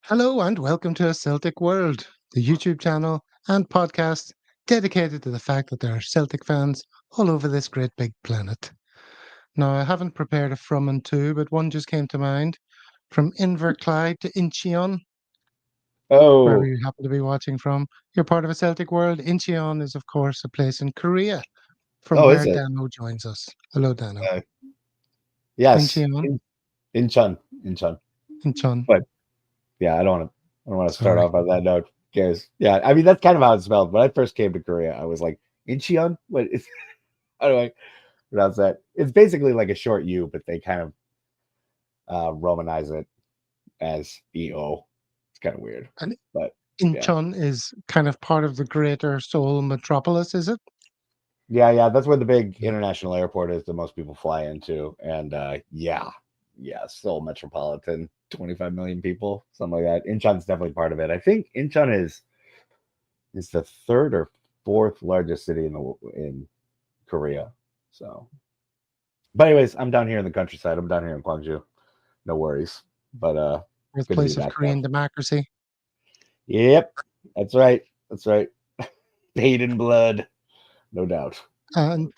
Hello and welcome to a Celtic World, the YouTube channel and podcast dedicated to the fact that there are Celtic fans all over this great big planet. Now, I haven't prepared a from and to, but one just came to mind. From Inverclyde to Incheon, wherever Oh, you happen to be watching from, you're part of a Celtic World. Incheon is, of course, a place in Korea from oh, is where it? Dano joins us. Hello, Dano. Uh, yes, Incheon, in Chun. Incheon, But yeah, I don't want to start sorry. off on that note. Because yeah, I mean that's kind of how it's spelled. When I first came to Korea, I was like Incheon. What is? How do I pronounce that? It's basically like a short U, but they kind of Romanize it as EO. It's kind of weird, And but yeah, Incheon is kind of part of the greater Seoul metropolis, is it? yeah. That's where the big international airport is that most people fly into, and yeah, Seoul metropolitan, 25 million people, something like that. Incheon's definitely part of it. I think Incheon is the third or fourth largest city in Korea. So, but anyways, I'm down here in the countryside. I'm down here in Gwangju. No worries. But good to be Birthplace of back though. Korean democracy. Yep, that's right. That's right. Paid in blood, no doubt. And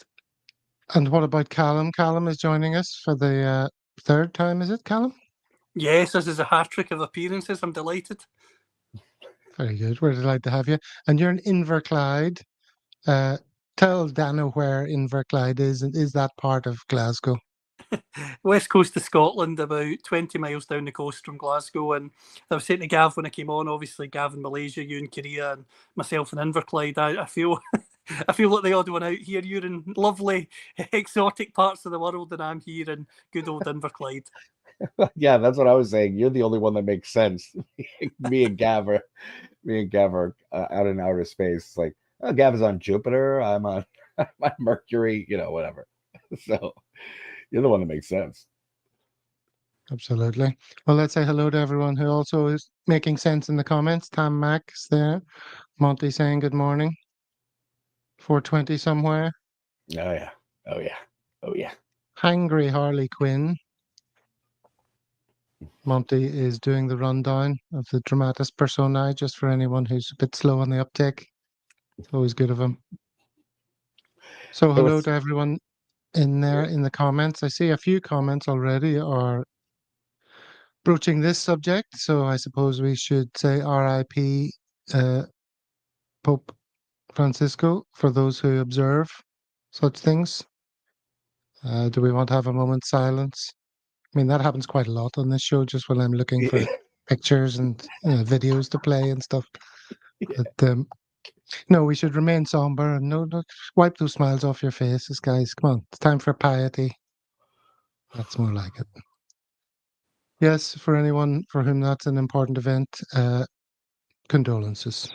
what about Callum? Callum is joining us for the third time, is it, Callum? Yes, this is a hat trick of appearances. I'm delighted. Very good. We're delighted to have you. And you're in Inverclyde. Uh, tell Dano where Inverclyde is. And is that part of Glasgow? West coast of Scotland, about 20 miles down the coast from Glasgow. And I was saying to Gav when I came on, obviously Gav in Malaysia, you in Korea, and myself in Inverclyde. I feel I feel like the odd one out here. You're in lovely, exotic parts of the world, and I'm here in good old Inverclyde. Yeah, that's what I was saying. You're the only one that makes sense. me and Gav are, out in outer space. It's like, oh, Gav is on Jupiter. I'm on, I'm on Mercury. Whatever. So you're the one that makes sense. Absolutely. Well, let's say hello to everyone who also is making sense in the comments. Tam Max there. Monty saying good morning. 420 somewhere. Oh yeah. Oh yeah. Oh yeah. Hangry Harley Quinn. Monty is doing the rundown of the dramatis personae just for anyone who's a bit slow on the uptake. It's always good of him. So, It hello was to everyone in there in the comments. I see a few comments already are broaching this subject. So, I suppose we should say RIP Pope Francisco for those who observe such things. Do we want to have a moment's silence? I mean, that happens quite a lot on this show, just when I'm looking for pictures and videos to play and stuff. But no, we should remain somber and no, wipe those smiles off your faces, guys. Come on, it's time for piety. That's more like it. Yes, for anyone for whom that's an important event, condolences.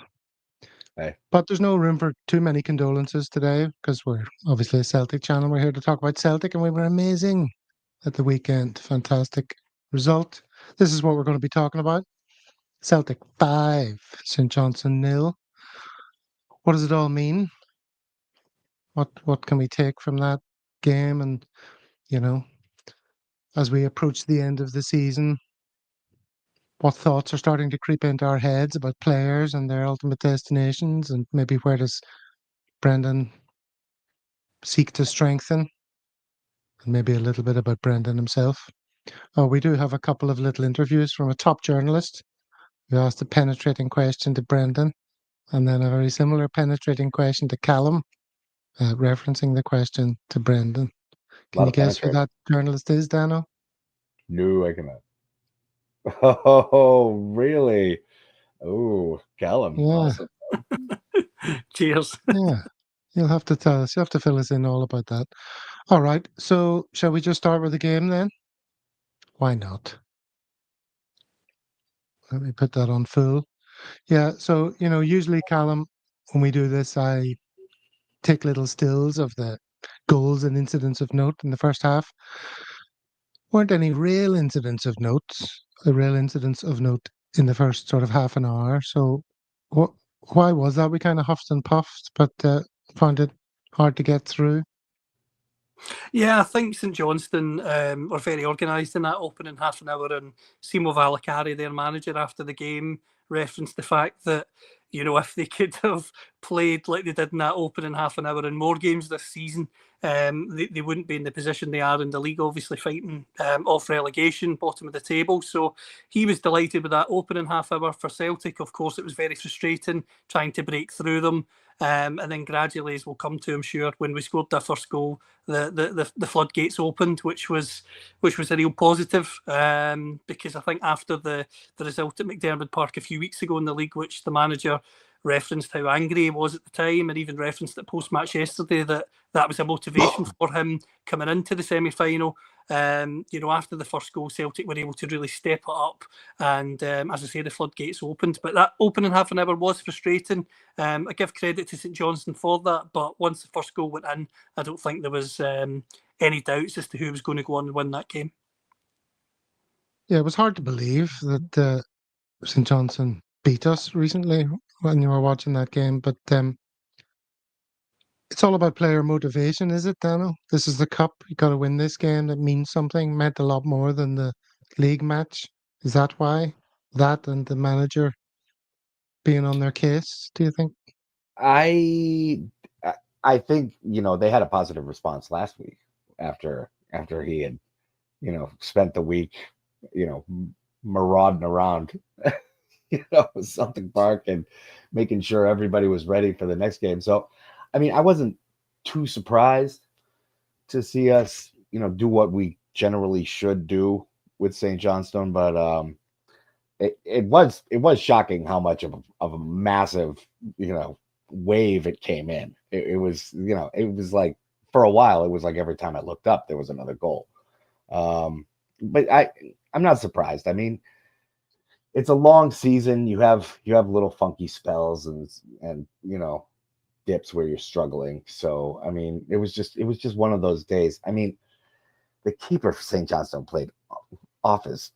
hey, But there's no room for too many condolences today because we're obviously a Celtic channel. We're here to talk about Celtic, and we were amazing at the weekend. Fantastic result. This is what we're going to be talking about. Celtic 5, St Johnstone 0. What does it all mean? What can we take from that game? And you know, as we approach the end of the season, what thoughts are starting to creep into our heads about players and their ultimate destinations, and maybe where does Brendan seek to strengthen, and maybe a little bit about Brendan himself. Oh, we do have a couple of little interviews from a top journalist who asked a penetrating question to Brendan, and then a very similar penetrating question to Callum, referencing the question to Brendan. a Can lot you of guess who penetrating. that journalist is, Dano? No, I cannot. Oh, really? Oh, Callum. Yeah, Awesome. Cheers. yeah. You'll have to tell us. You have to fill us in all about that. All right. So, shall we just start with the game then? Why not? Let me put that on full. Yeah. So, usually, Callum, when we do this, I take little stills of the goals and incidents of note in the first half. Weren't any real incidents of notes, real incidents of note in the first sort of half an hour. So, what? Why was that? We kind of huffed and puffed, but found it hard to get through. Yeah, I think St Johnstone were very organised in that opening half an hour, and Simo Valakari, their manager, after the game, referenced the fact that, you know, if they could have played like they did in that opening half an hour in more games this season, they wouldn't be in the position they are in the league, obviously fighting off relegation, bottom of the table. So he was delighted with that opening half hour for Celtic. Of course, it was very frustrating trying to break through them. And then gradually, as we'll come to, I'm sure, when we scored their first goal, the floodgates opened, which was a real positive. Because I think after the result at McDiarmid Park a few weeks ago in the league, which the manager referenced how angry he was at the time, and even referenced at post match yesterday that was a motivation for him coming into the semi final. You know, after the first goal, Celtic were able to really step it up, and as I say, the floodgates opened. But that opening half an hour was frustrating. I give credit to St Johnstone for that, but once the first goal went in, I don't think there was any doubts as to who was going to go on and win that game. Yeah, it was hard to believe that St Johnstone beat us recently when you were watching that game, but it's all about player motivation, is it, Dano? This is the cup. You got to win this game. That means something. Meant a lot more than the league match. Is that why? That and the manager being on their case, do you think? I I think, you know, they had a positive response last week after he had, you know, spent the week, you know, marauding around, you know, Celtic Park and making sure everybody was ready for the next game. So, I mean, I wasn't too surprised to see us, you know, do what we generally should do with St. Johnstone, but it was shocking how much of a massive, you know, wave it came in. It was, you know, it was like for a while it was like every time I looked up there was another goal. But I'm not surprised. I mean, it's a long season. You have little funky spells and you know, dips where you're struggling. So I mean, it was just one of those days. I mean, the keeper for St. Johnstone played off his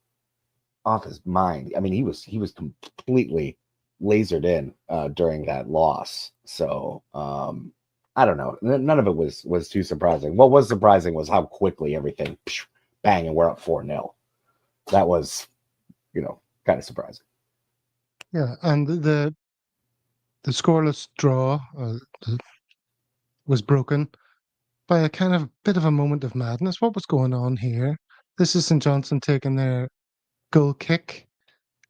mind. I mean, he was completely lasered in during that loss. So I don't know. None of it was too surprising. What was surprising was how quickly everything bang, and we're up 4-0. That was, you know, kind of surprising. Yeah, and the scoreless draw was broken by a kind of bit of a moment of madness. What was going on here? This is St Johnstone taking their goal kick.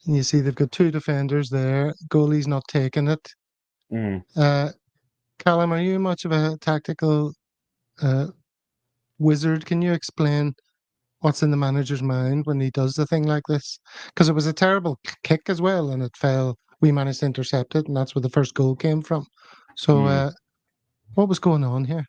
And you see they've got two defenders there. Goalie's not taking it. Mm. Callum, are you much of a tactical wizard? Can you explain what's in the manager's mind when he does the thing like this? Because it was a terrible kick as well, and it fell. We managed to intercept it, and that's where the first goal came from. So, what was going on here?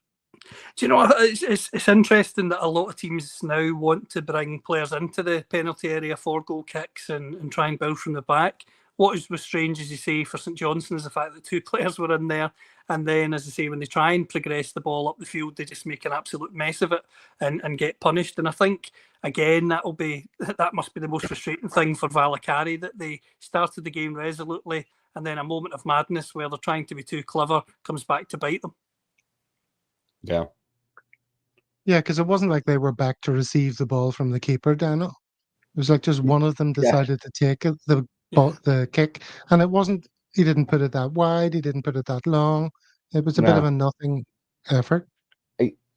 Do you know, it's interesting that a lot of teams now want to bring players into the penalty area for goal kicks and try and build from the back. What was strange, as you say, for St Johnstone is the fact that two players were in there. And then, as I say, when they try and progress the ball up the field, they just make an absolute mess of it and get punished. And I think, again, that must be the most frustrating thing for Valakari, that they started the game resolutely and then a moment of madness where they're trying to be too clever comes back to bite them. Yeah. Yeah, because it wasn't like they were back to receive the ball from the keeper, Daniel. It was like just one of them decided to take it, the kick, and it wasn't. He didn't put it that wide. He didn't put it that long. It was a bit of a nothing effort.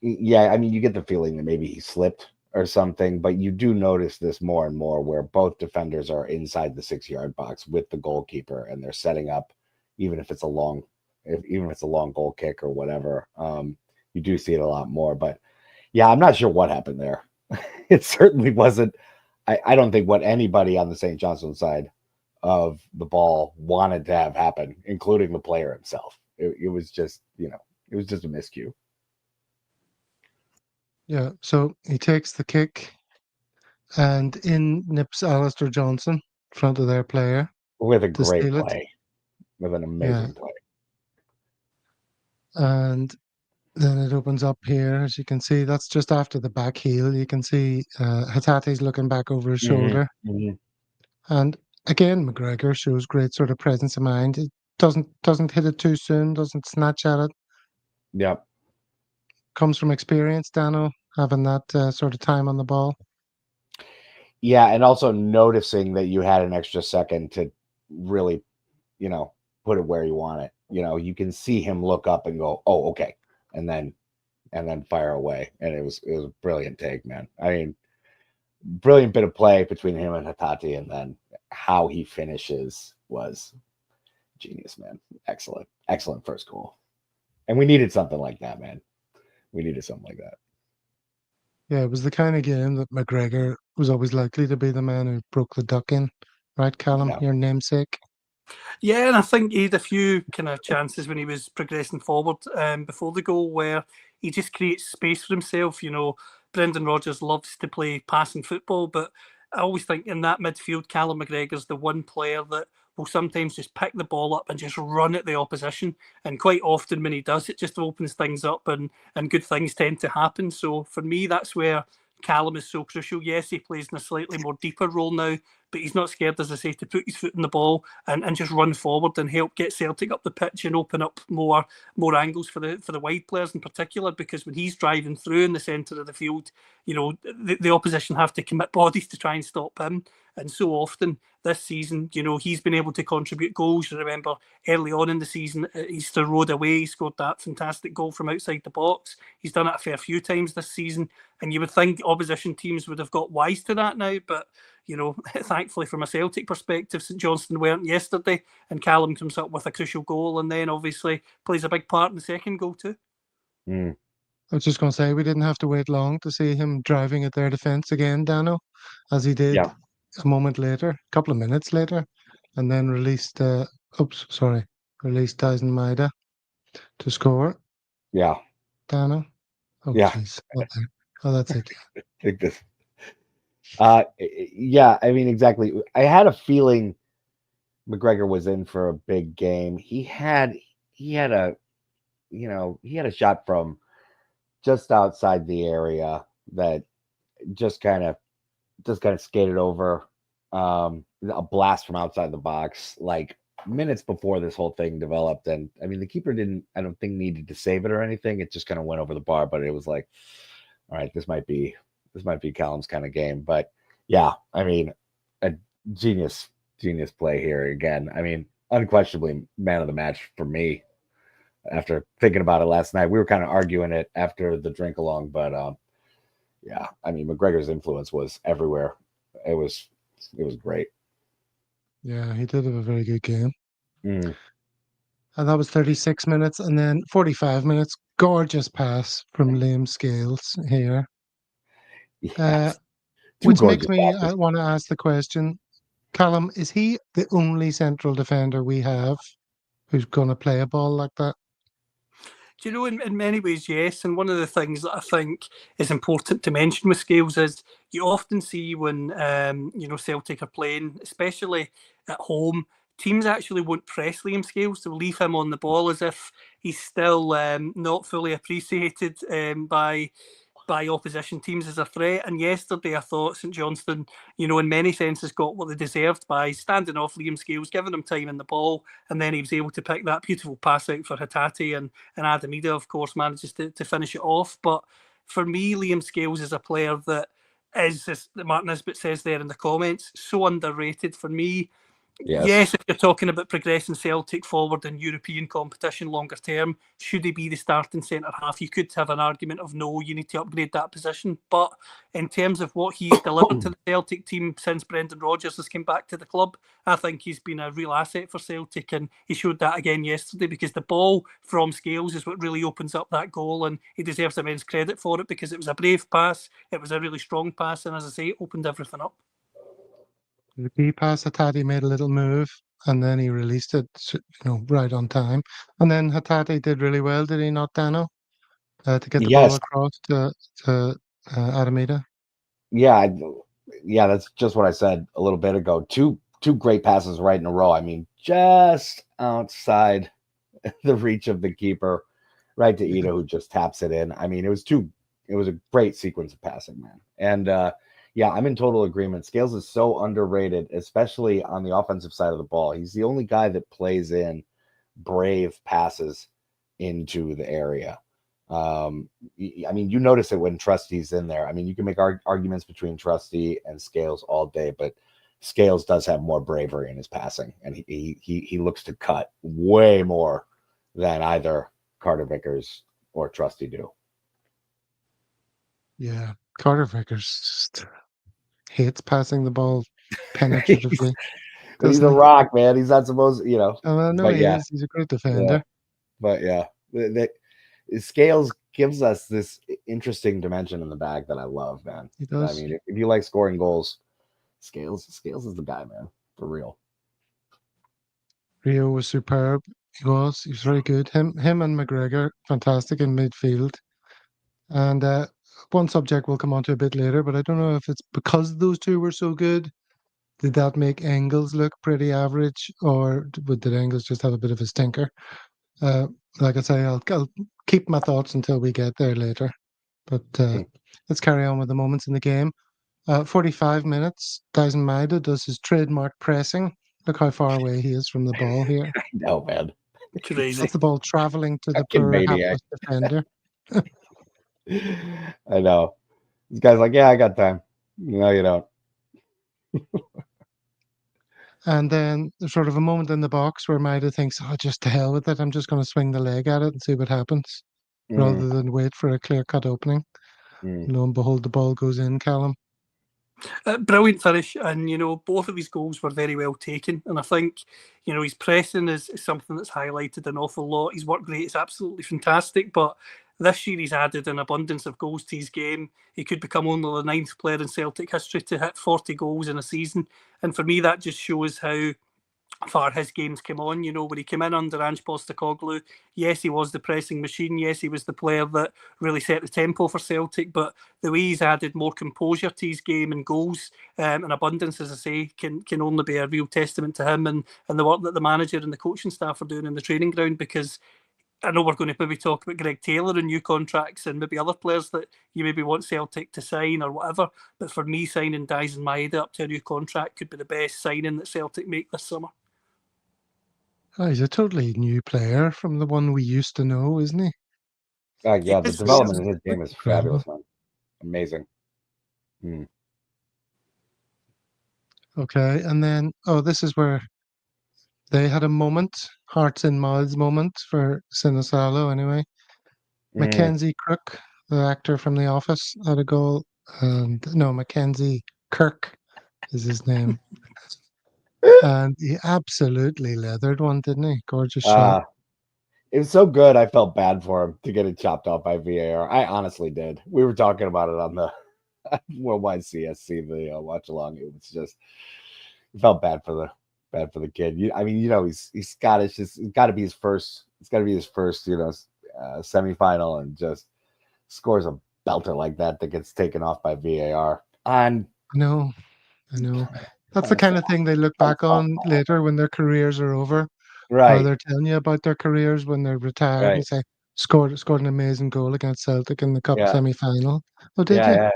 Yeah, I mean, you get the feeling that maybe he slipped or something, but you do notice this more and more where both defenders are inside the 6-yard box with the goalkeeper, and they're setting up, even if it's a long goal kick or whatever. You do see it a lot more, but yeah, I'm not sure what happened there. It certainly wasn't. I don't think what anybody on the St. Johnstone side of the ball wanted to have happen, including the player himself. It was just, you know, it was just a miscue. Yeah, so he takes the kick, and in nips Alistair Johnson, in front of their player, With a to great steal it. play. With an amazing play. And then it opens up here, as you can see. That's just after the back heel. You can see Hatate's looking back over his shoulder. Mm-hmm. And again, McGregor shows great sort of presence of mind. He doesn't hit it too soon, doesn't snatch at it. Yep. comes from experience, Dano, having that sort of time on the ball. Yeah, and also noticing that you had an extra second to really, put it where you want it. You can see him look up and go, "Oh, okay," and then fire away. And it was a brilliant take, man. I mean, brilliant bit of play between him and Hatate, and then how he finishes was genius, man. Excellent first goal. And we needed something like that, man. We needed something like that. Yeah, it was the kind of game that McGregor was always likely to be the man who broke the duck in, right, Callum? Yeah. Your namesake. Yeah, and I think he had a few kind of chances when he was progressing forward before the goal where he just creates space for himself. Brendan Rodgers loves to play passing football, but I always think in that midfield, Callum McGregor's the one player that will sometimes just pick the ball up and just run at the opposition. And quite often when he does, it just opens things up and good things tend to happen. So for me, that's where Callum is so crucial. Yes, he plays in a slightly more deeper role now, but he's not scared, as I say, to put his foot in the ball and just run forward and help get Celtic up the pitch and open up more angles for the wide players in particular. Because when he's driving through in the centre of the field, the opposition have to commit bodies to try and stop him. And so often this season, he's been able to contribute goals. You remember early on in the season at Easter Road away, he scored that fantastic goal from outside the box. He's done it a fair few times this season. And you would think opposition teams would have got wise to that now, but thankfully from a Celtic perspective, St Johnstone weren't yesterday, and Callum comes up with a crucial goal and then obviously plays a big part in the second goal too. I was just going to say, we didn't have to wait long to see him driving at their defence again, Dano, as he did a couple of minutes later, and then released Tyson Maeda to score. Yeah. Dano? Oh, yeah. Geez. Oh, that's it. Take this. Yeah, I mean, exactly. I had a feeling McGregor was in for a big game. He had a shot from just outside the area that just kind of skated over, a blast from outside the box, like minutes before this whole thing developed. And I mean, the keeper I don't think needed to save it or anything. It just kind of went over the bar, but it was like, all right, this might be Callum's kind of game. But yeah, I mean, a genius play here again. I mean, unquestionably man of the match for me. After thinking about it last night, we were kind of arguing it after the drink along, but yeah, I mean, McGregor's influence was everywhere. It was great. Yeah, he did have a very good game. Mm. And that was 36 minutes, and then 45 minutes. Gorgeous pass from Liam Scales here. Yes. Which makes me want to ask the question, Callum, is he the only central defender we have who's going to play a ball like that? Do you know, in many ways, yes. And one of the things that I think is important to mention with Scales is you often see when, Celtic are playing, especially at home, teams actually won't press Liam Scales. They'll leave him on the ball as if he's still not fully appreciated by opposition teams as a threat. And yesterday I thought St Johnstone, in many senses got what they deserved by standing off Liam Scales, giving him time in the ball, and then he was able to pick that beautiful pass out for Hatate, and Adam Ida, of course, manages to finish it off. But for me, Liam Scales is a player that is, as Martin Nisbet says there in the comments, so underrated for me. Yes, if you're talking about progressing Celtic forward in European competition longer term, should he be the starting centre half? You could have an argument of no, you need to upgrade that position. But in terms of what he's delivered to the Celtic team since Brendan Rodgers has come back to the club, I think he's been a real asset for Celtic, and he showed that again yesterday, because the ball from Scales is what really opens up that goal, and he deserves immense credit for it, because it was a brave pass, it was a really strong pass, and as I say, it opened everything up. The key pass, Hatate made a little move, and then he released it, right on time. And then Hatate did really well, did he not, Dano? To get the ball across to Adam Ida. Yeah, that's just what I said a little bit ago. Two great passes right in a row. I mean, just outside the reach of the keeper, right to Ida, who just taps it in. I mean, it was a great sequence of passing, man. And yeah, I'm in total agreement. Scales is so underrated, especially on the offensive side of the ball. He's the only guy that plays in brave passes into the area. I mean, you notice it when Trusty's in there. I mean, you can make arguments between Trusty and Scales all day, but Scales does have more bravery in his passing, and he looks to cut way more than either Carter Vickers or Trusty do. Yeah, Carter Vickers just hates passing the ball penetratively. But he's a Doesn't he? rock, man. He's not supposed, Oh, no, But he yeah, is. He's a great yeah, defender. but yeah, Scales gives us this interesting dimension in the bag that I love, man. He I does. mean, if you like scoring goals, Scales is the guy, man, for real. Rio was superb. He was very good. Him and McGregor, fantastic in midfield. And one subject we'll come on to a bit later, but I don't know if it's because those two were so good. Did that make Engels look pretty average, or did Engels just have a bit of a stinker? Like I say, I'll keep my thoughts until we get there later. But let's carry on with the moments in the game. 45 minutes, Dyson Maida does his trademark pressing. Look how far away he is from the ball here. No, man. Crazy. That's the ball travelling to the Fucking poor maniac. hapless defender. I know. This guy's like, yeah, I got time. No, you don't. And then there's sort of a moment in the box where Maida thinks, oh, just to hell with it. I'm just going to swing the leg at it and see what happens, rather than wait for a clear-cut opening. Lo and behold, the ball goes in, Callum. Brilliant finish, and both of his goals were very well taken. And I think his pressing is something that's highlighted an awful lot. His work rate is absolutely fantastic, but this year he's added an abundance of goals to his game. He could become only the 9th player in Celtic history to hit 40 goals in a season, and for me that just shows how far his games came on. When he came in under Ange Postecoglou, yes, he was the pressing machine. Yes, he was the player that really set the tempo for Celtic. But the way he's added more composure to his game and goals and abundance, as I say, can only be a real testament to him and the work that the manager and the coaching staff are doing in the training ground. Because I know we're going to maybe talk about Greg Taylor and new contracts and maybe other players that you maybe want Celtic to sign or whatever. But for me, signing Dyson Maida up to a new contract could be the best signing that Celtic make this summer. Oh, he's a totally new player from the one we used to know, isn't he? Yeah, the development in his game is incredible. fabulous, man. Amazing. Okay, and then, this is where they had a moment, hearts and mouths moment for Sinisalo anyway. Mackenzie Crook, the actor from The Office, had a goal. And no, Mackenzie Kirk is his name. And he absolutely leathered one, didn't he? Gorgeous shot. It was so good. I felt bad for him to get it chopped off by VAR. I honestly did. We were talking about it on the Worldwide CSC video watch along. It was just, it felt bad for the kid. He's Scottish. It's got to be his first. It's got to be his first. Semifinal, and just scores a belter like that gets taken off by VAR. And I know. That's the kind of thing they look back on later when their careers are over. Right. Or they're telling you about their careers when they're retired and say, scored an amazing goal against Celtic in the Cup semi-final. Oh, did you?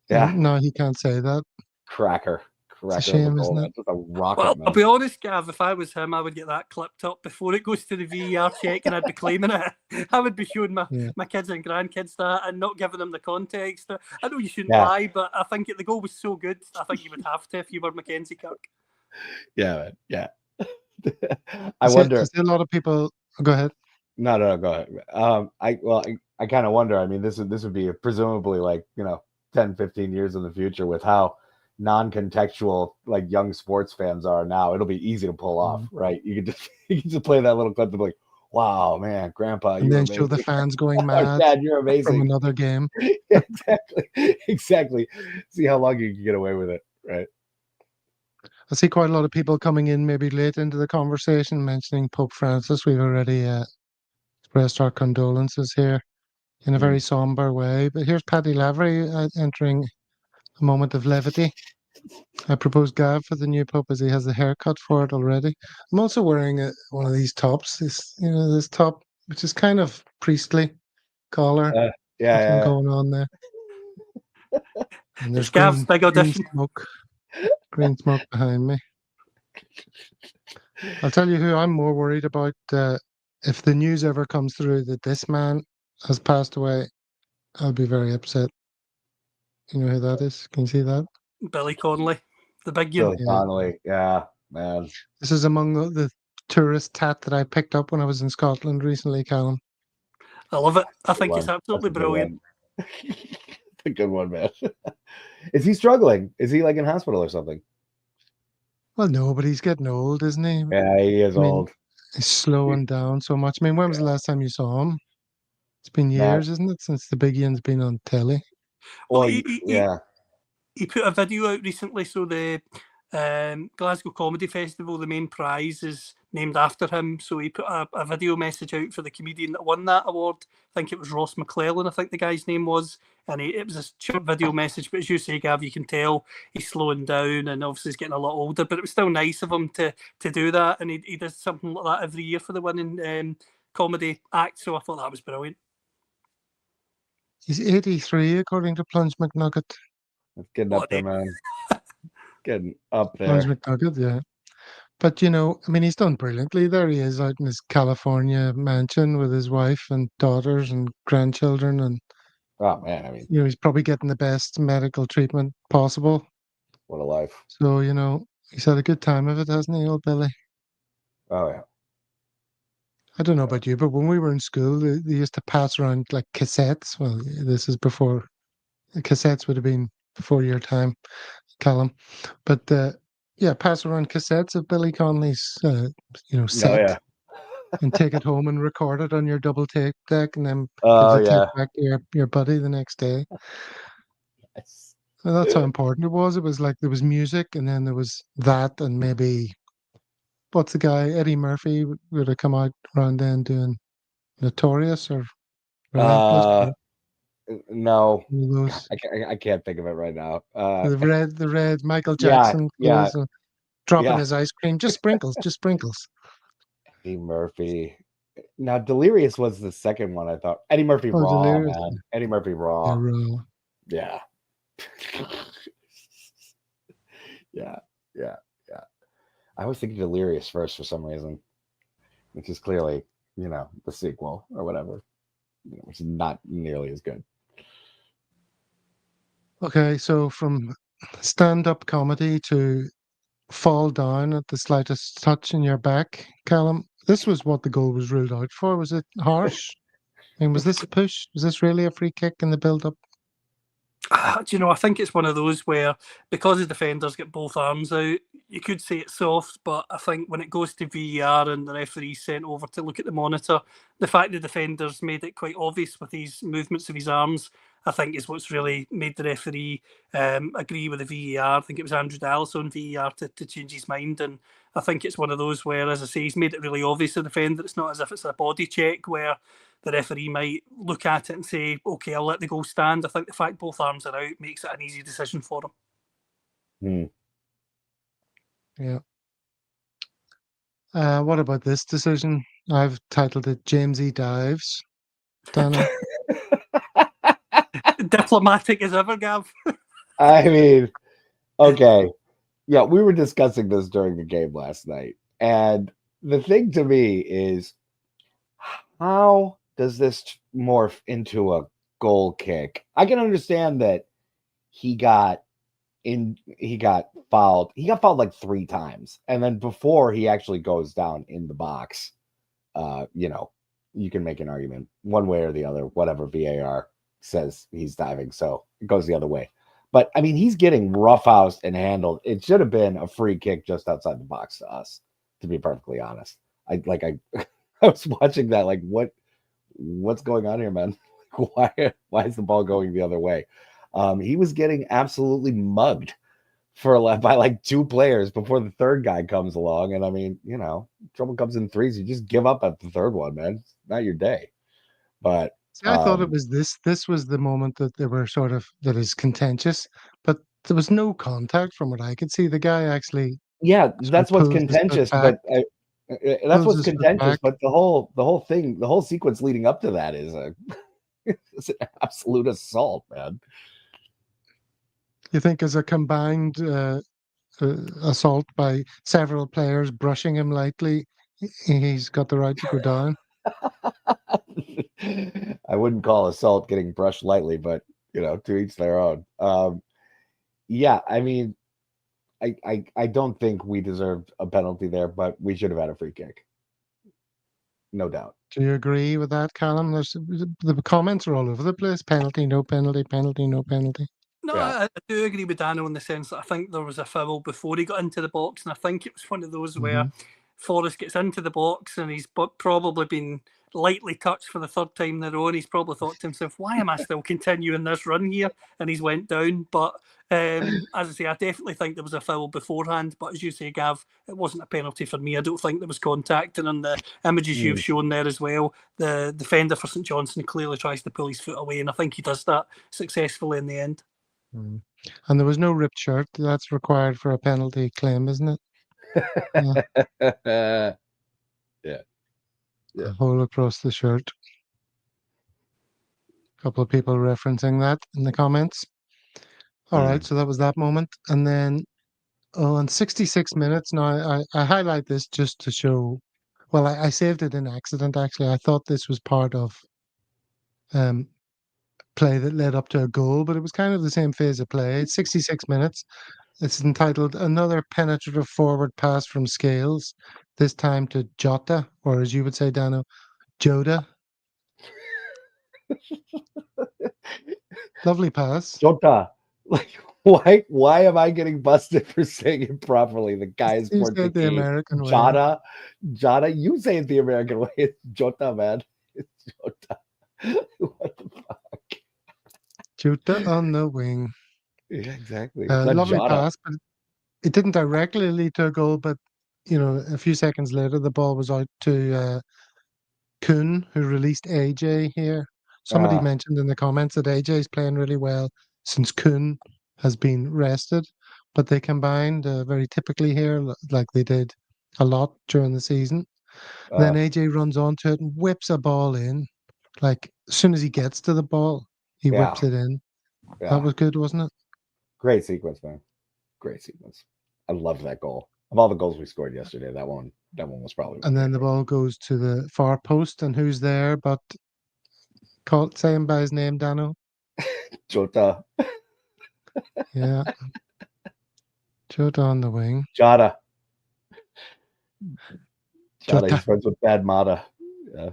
Yeah. No, he can't say that. Cracker. It's a shame, isn't it? Just a rocket, well, man. I'll be honest, Gav, if I was him, I would get that clipped up before it goes to the VAR check and I'd be claiming it. I would be showing my kids and grandkids that and not giving them the context. I know you shouldn't lie, but I think the goal was so good, I think you would have to if you were Mackenzie Kirk. Yeah, man. Yeah. I see a lot of people. Go ahead. No, go ahead. I kind of wonder. I mean, this would be presumably 10, 15 years in the future with how non-contextual young sports fans are now. It'll be easy to pull off, right? You can just play that little clip and be like, "Wow, man, Grandpa!" And then show the fans going mad. Dad, you're amazing from another game. Exactly. See how long you can get away with it, right? I see quite a lot of people coming in maybe late into the conversation mentioning Pope Francis. We've already expressed our condolences here in a very somber way. But here's Paddy Lavery entering a moment of levity. I propose Gav for the new Pope as he has the haircut for it already. I'm also wearing one of these tops. This top, which is kind of priestly collar. Nothing going on there. And there's Gav's big audition. Green smoke behind me. I'll tell you who I'm more worried about. If the news ever comes through that this man has passed away, I'll be very upset. You know who that is? Can you see that? Billy Connolly, the big one. Billy Connolly, yeah, man. This is among the tourist tat that I picked up when I was in Scotland recently, Callum. I love it. I Good think one. it's absolutely That's a good brilliant. one. A good one, man. Is he struggling? Is he like in hospital or something? Well, no, but he's getting old, isn't he? Yeah, he is I mean, old. he's slowing down so much. I mean, when was the last time you saw him? It's been Matt. years, isn't it, since the Big Ian's been on telly? Well, yeah. He put a video out recently, so the Glasgow Comedy Festival, the main prize is named after him. So he put a video message out for the comedian that won that award. I think it was Ross McClellan, I think the guy's name was. And it was a short video message, but as you say, Gav, you can tell he's slowing down and obviously he's getting a lot older. But it was still nice of him to do that. And he does something like that every year for the winning comedy act. So I thought that was brilliant. He's 83, according to Plunge McNugget. That's getting up there, man. Getting up there. Plunge McNugget, yeah. But, you know, I mean, he's done brilliantly. There he is out in his California mansion with his wife and daughters and grandchildren. And, oh, man, I mean, you know, he's probably getting the best medical treatment possible. What a life. So, you know, he's had a good time of it, hasn't he, old Billy? Oh, yeah. I don't know about you, but when we were in school, they used to pass around like cassettes. Well, this is before, the cassettes would have been before your time, Callum. But yeah, pass around cassettes of Billy Connolly's, you know, set. Oh, yeah. And take it home and record it on your double tape deck, and then give Oh, the yeah. tape back to your buddy the next day. Yes. And that's how important it was. It was like there was music, and then there was that, and maybe what's the guy Eddie Murphy would have come out around then doing Notorious or Relentless. Or No, one of those. I can't think of it right now. The red Michael Yeah, Jackson yeah, goes, dropping yeah. his ice cream, just sprinkles, just sprinkles. Eddie Murphy. Now, Delirious was the second one, I thought. Eddie Murphy Oh, Raw, Delirious. man. Eddie Murphy Raw. Yeah, raw. Yeah. Yeah. I always think Delirious first for some reason, which is clearly, you know, the sequel or whatever, you know, which is not nearly as good. Okay, so from stand-up comedy to fall down at the slightest touch in your back, Callum, this was what the goal was ruled out for. Was it harsh? I mean, was this a push? Was this really a free kick in the build-up? Do you know, I think it's one of those where, because the defenders get both arms out, you could say it's soft, but I think when it goes to VAR and the referee's sent over to look at the monitor, the fact the defenders made it quite obvious with these movements of his arms, I think is what's really made the referee agree with the VAR. I think it was Andrew Dallas on VAR to change his mind, and I think it's one of those where, as I say, he's made it really obvious to the defender. It's not as if it's a body check where the referee might look at it and say, okay, I'll let the goal stand. I think the fact both arms are out makes it an easy decision for him. Yeah. What about this decision? I've titled it Jamesy Dives. Dana. Diplomatic as ever, Gav. I mean, okay. Yeah, we were discussing this during the game last night. And the thing to me is, how does this morph into a goal kick? I can understand that he got fouled. He got fouled like 3 times. And then before he actually goes down in the box, you know, you can make an argument one way or the other, whatever VAR says he's diving. So it goes the other way. But I mean, he's getting roughhoused and handled. It should have been a free kick just outside the box to us, to be perfectly honest. I was watching that, like, what's going on here, man? Why is the ball going the other way? He was getting absolutely mugged by like 2 players before the third guy comes along. And I mean, you know, trouble comes in threes. You just give up at the third one, man. It's not your day. But See, I thought it was this. This was the moment that they were sort of, that is contentious, but there was no contact from what I could see. The guy actually, yeah, that's what's pulls his foot contentious. back. But that's Pulls what's his foot contentious. back. But the whole thing, the whole sequence leading up to that is it's an absolute assault, man. You think as a combined assault by several players brushing him lightly, he's got the right to go down? I wouldn't call assault getting brushed lightly, but to each their own. Yeah, I mean, I don't think we deserved a penalty there, but we should have had a free kick, no doubt. Do you agree with that, Callum? The comments are all over the place. Penalty, no penalty, penalty, no penalty. No, Yeah. I do agree with Daniel in the sense that I think there was a foul before he got into the box, and I think it was one of those where Forrest gets into the box and he's probably been lightly touched for the third time in a row, and he's probably thought to himself, why am I still continuing this run here? And he's went down. But as I say, I definitely think there was a foul beforehand, but as you say, Gav, it wasn't a penalty for me. I don't think there was contact, and on the images you've shown there as well, the defender for St Johnstone clearly tries to pull his foot away, and I think he does that successfully in the end. And there was no ripped shirt. That's required for a penalty claim, isn't it? Yeah. A hole across the shirt. A couple of people referencing that in the comments. All right, so that was that moment. And then in 66 minutes, now I highlight this just to show, well, I saved it in accident, actually. I thought this was part of play that led up to a goal, but it was kind of the same phase of play. It's 66 minutes. It's entitled Another Penetrative Forward Pass from Scales, this time to Jota, or as you would say, Dano, Joda. Lovely pass. Jota. Like, why am I getting busted for saying it properly? The guy is You said the Portuguese. American way. Jota, you say it the American way. It's Jota, man. It's Jota. What the fuck? Jota on the wing. Yeah, exactly. Lovely Jota. pass, but it didn't directly lead to a goal, but a few seconds later the ball was out to Kuhn, who released AJ here. Somebody mentioned in the comments that AJ is playing really well since Kuhn has been rested, but they combined very typically here, like they did a lot during the season. Then AJ runs onto it and whips a ball in. Like, as soon as he gets to the ball, he whips it in. Yeah. That was good, wasn't it? Great sequence, man. Great sequence. I love that goal. Of all the goals we scored yesterday, that one was probably. And then the ball goes to the far post, and who's there but say him by his name, Dano? Jota. Yeah. Jota on the wing. Jota. He's friends with Bad Mata. Yeah.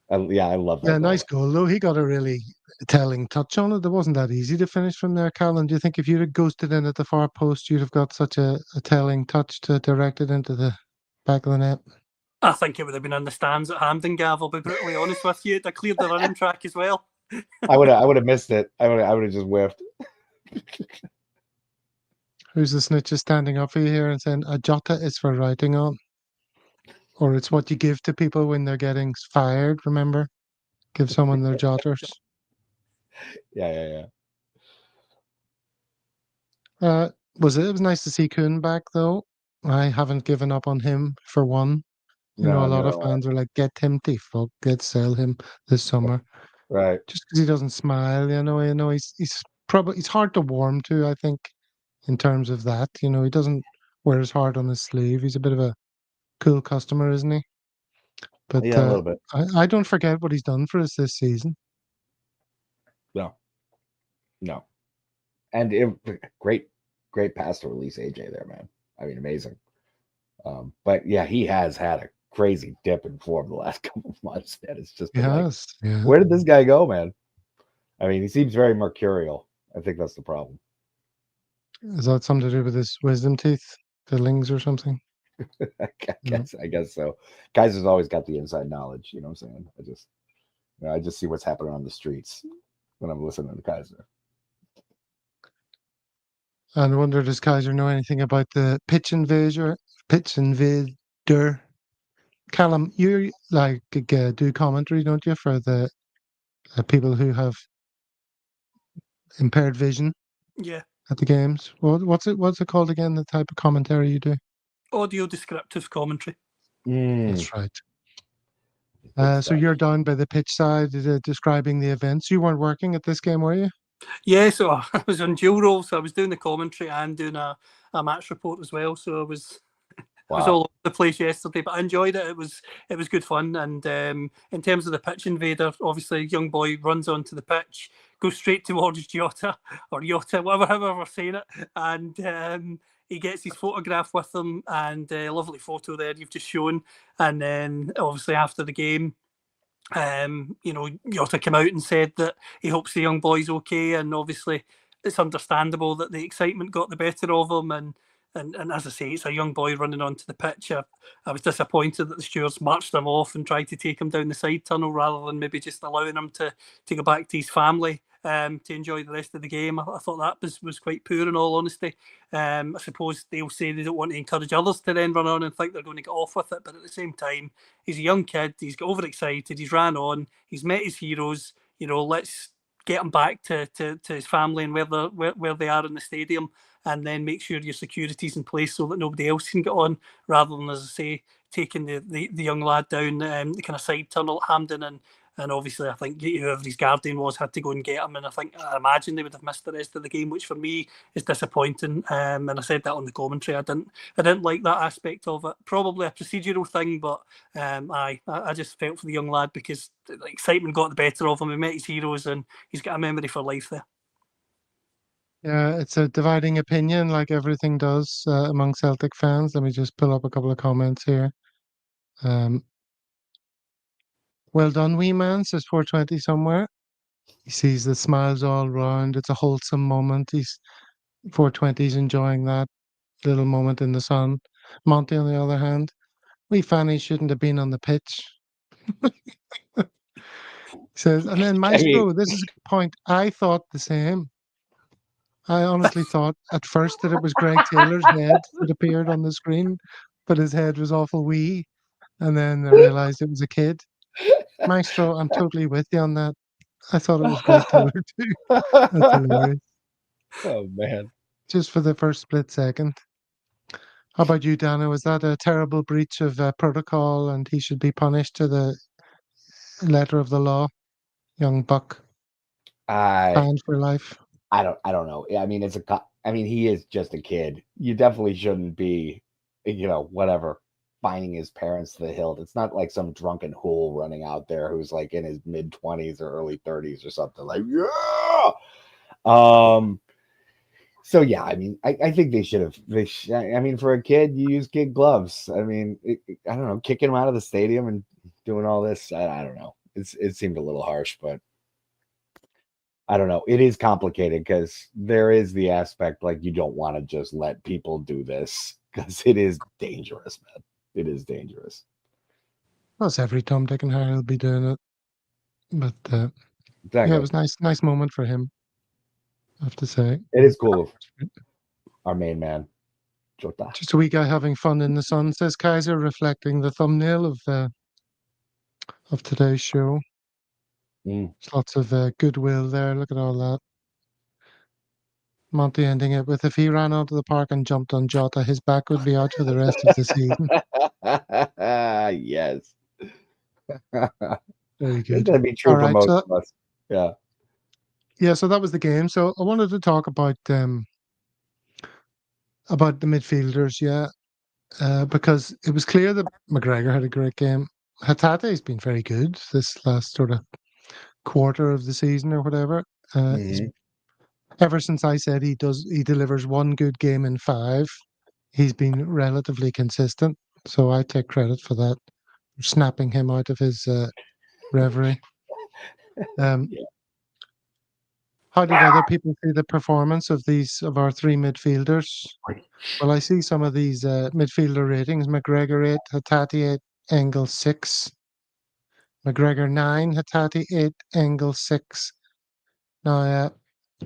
I love that. Yeah, nice goal, though. He got a really telling touch on it. It wasn't that easy to finish from there, Callan. Do you think if you'd have ghosted in at the far post, you'd have got such a telling touch to direct it into the back of the net? I think it would have been in the stands at Hampden, Gav. I'll be brutally honest with you. They cleared the running track as well. I would have missed it. I would have just whiffed. Who's the snitch is standing up for you here and saying a Jota is for writing on? Or it's what you give to people when they're getting fired, remember? Give someone their jotters. Yeah. It was nice to see Kuhn back, though. I haven't given up on him for one. A lot of fans are like, get him to fuck, sell him this summer. Right. Just because he doesn't smile, he's hard to warm to, I think, in terms of that. He doesn't wear his heart on his sleeve. He's a bit of a cool customer, isn't he? But yeah, a little bit. I don't forget what he's done for us this season. No. And great pass to release AJ there, man. I mean, amazing. But yeah, he has had a crazy dip in form the last couple of months. That is just where did this guy go, man? I mean, he seems very mercurial. I think that's the problem. Is that something to do with his wisdom teeth, fillings or something? I guess so. Kaiser's always got the inside knowledge. You know what I'm saying? I just see what's happening on the streets when I'm listening to Kaiser. And I wonder, does Kaiser know anything about the pitch invader? Callum, you do commentary, don't you, for the people who have impaired vision? Yeah. At the games. What's it called again? The type of commentary you do? Audio descriptive commentary. That's right. So you're down by the pitch side describing the events. You weren't working at this game, were you? Yeah, so I was on dual role, so I was doing the commentary and doing a match report as well. So I It was all over the place yesterday, but I enjoyed it. It was good fun. And in terms of the pitch invader, obviously, young boy runs onto the pitch, goes straight towards Jota or Jota, however we're saying it, and he gets his photograph with them, and a lovely photo there you've just shown. And then obviously after the game, Jota came out and said that he hopes the young boy's okay, and obviously it's understandable that the excitement got the better of him, and as I say, it's a young boy running onto the pitch. I was disappointed that the stewards marched him off and tried to take him down the side tunnel rather than maybe just allowing him to go back to his family to enjoy the rest of the game. I thought that was quite poor, in all honesty. I suppose they'll say they don't want to encourage others to then run on and think they're going to get off with it, but at the same time, he's a young kid, he's got overexcited, he's ran on, he's met his heroes. Let's get him back to his family and where they are in the stadium, and then make sure your security's in place so that nobody else can get on, rather than, as I say, taking the young lad down the kind of side tunnel at Hampden, and obviously I think whoever his guardian was had to go and get him, and I imagine they would have missed the rest of the game, which for me is disappointing. And I said that on the commentary. I didn't like that aspect of it. Probably a procedural thing, but I just felt for the young lad because the excitement got the better of him. He met his heroes, and he's got a memory for life there. Yeah, it's a dividing opinion, like everything does among Celtic fans. Let me just pull up a couple of comments here. Well done, wee man, says 420 somewhere. He sees the smiles all round. It's a wholesome moment. 420's enjoying that little moment in the sun. Monty, on the other hand, wee Fanny shouldn't have been on the pitch. Says, and then Maestro, this is a good point. I thought the same. I honestly thought at first that it was Greg Taylor's head that appeared on the screen, but his head was awful wee. And then I realized it was a kid. Maestro, I'm totally with you on that. I thought it was Greg Taylor too. That's hilarious. Oh, man. Just for the first split second. How about you, Dana? Was that a terrible breach of protocol and he should be punished to the letter of the law? Young buck. Banned for life. I don't know. I mean, he is just a kid. You definitely shouldn't be, whatever, finding his parents to the hilt. It's not like some drunken fool running out there who's like in his mid-20s or early 30s or something. Like, yeah. So yeah, I mean, I think they should have. I mean, for a kid, you use kid gloves. I mean, I don't know, kicking him out of the stadium and doing all this. I don't know. It seemed a little harsh, but I don't know. It is complicated because there is the aspect like you don't want to just let people do this because it is dangerous, man. It is dangerous. Plus, every Tom, Dick, and Harry will be doing it. But exactly. Yeah, it was nice moment for him. I have to say, it is cool. Our main man, Jota. Just a wee guy having fun in the sun, says Kaiser, reflecting the thumbnail of today's show. There's lots of goodwill there. Look at all that. Monty ending it with, if he ran onto the park and jumped on Jota, his back would be out for the rest of the season. Yes. Very good. That'd be true for most of us. Yeah. Yeah, so that was the game. So I wanted to talk about the midfielders, because it was clear that McGregor had a great game. Hatate's been very good this last sort of quarter of the season or whatever. Ever since I said he delivers one good game in 5, he's been relatively consistent. So I take credit for that, snapping him out of his reverie. How did other people see the performance of our 3 midfielders? Well, I see some of these midfielder ratings. McGregor 8, Hatate 8, Engel 6. McGregor 9, Hatate 8, Engel 6. Now,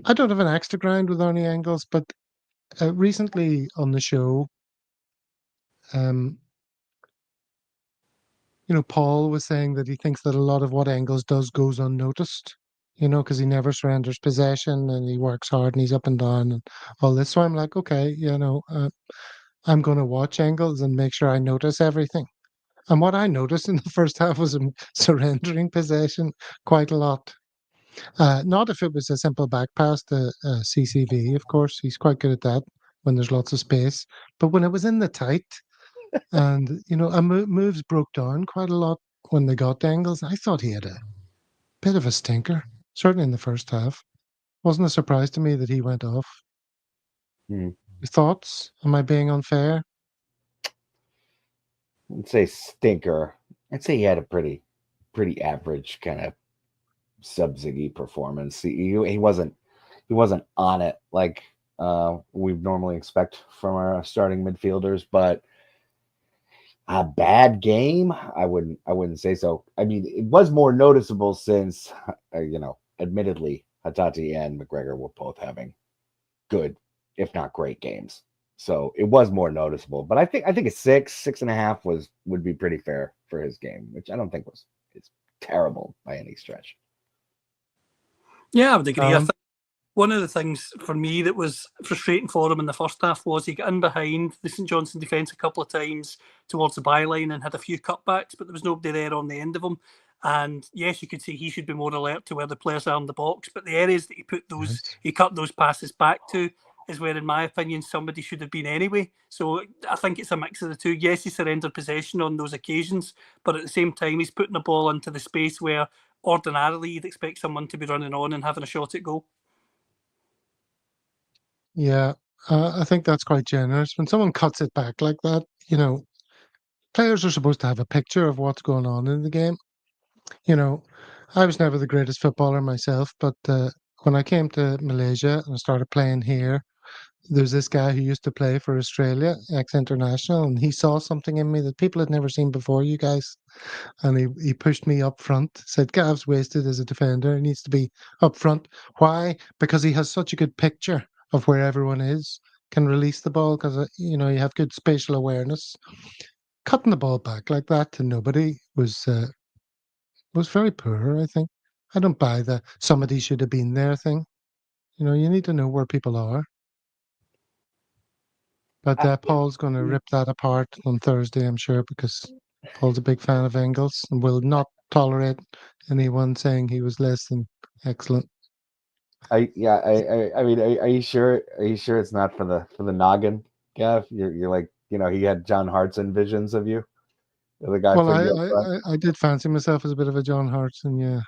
I don't have an axe to grind with Arnie Engels, but recently on the show, Paul was saying that he thinks that a lot of what Engels does goes unnoticed, because he never surrenders possession and he works hard and he's up and down and all this. So I'm like, okay, I'm going to watch Engels and make sure I notice everything. And what I noticed in the first half was him surrendering possession quite a lot. Not if it was a simple back pass to CCV, of course. He's quite good at that when there's lots of space. But when it was in the tight, And, moves broke down quite a lot when they got to Engels. I thought he had a bit of a stinker, certainly in the first half. Wasn't a surprise to me that he went off. Hmm. Your thoughts? Am I being unfair? I'd say stinker. I'd say he had a pretty average kind of sub-Ziggy performance. He wasn't on it like we normally expect from our starting midfielders, but a bad game, I wouldn't say so. I mean, it was more noticeable since admittedly Hatate and McGregor were both having good, if not great games. So it was more noticeable. But I think a 6.5 would be pretty fair for his game, which I don't think it's terrible by any stretch. Yeah, I would agree. I think one of the things for me that was frustrating for him in the first half was he got in behind the St Johnstone defence a couple of times towards the byline and had a few cutbacks, but there was nobody there on the end of him. And yes, you could say he should be more alert to where the players are in the box, but the areas that he cut those passes back to is where, in my opinion, somebody should have been anyway. So I think it's a mix of the two. Yes, he surrendered possession on those occasions, but at the same time, he's putting the ball into the space where ordinarily you'd expect someone to be running on and having a shot at goal. Yeah, I think that's quite generous. When someone cuts it back like that, players are supposed to have a picture of what's going on in the game. I was never the greatest footballer myself, but when I came to Malaysia and I started playing here, there's this guy who used to play for Australia, ex-international, and he saw something in me that people had never seen before, you guys. And he pushed me up front, said, Gav's wasted as a defender. He needs to be up front. Why? Because he has such a good picture of where everyone is, can release the ball because, you have good spatial awareness. Cutting the ball back like that to nobody was very poor, I think. I don't buy the somebody should have been there thing. You need to know where people are. But Paul's going to rip that apart on Thursday, I'm sure, because Paul's a big fan of Engels and will not tolerate anyone saying he was less than excellent. I mean, are you sure? Are you sure it's not for the noggin, Gav? You're like, he had John Hartson visions of you, the guy Well, putting you up front. I did fancy myself as a bit of a John Hartson, yeah.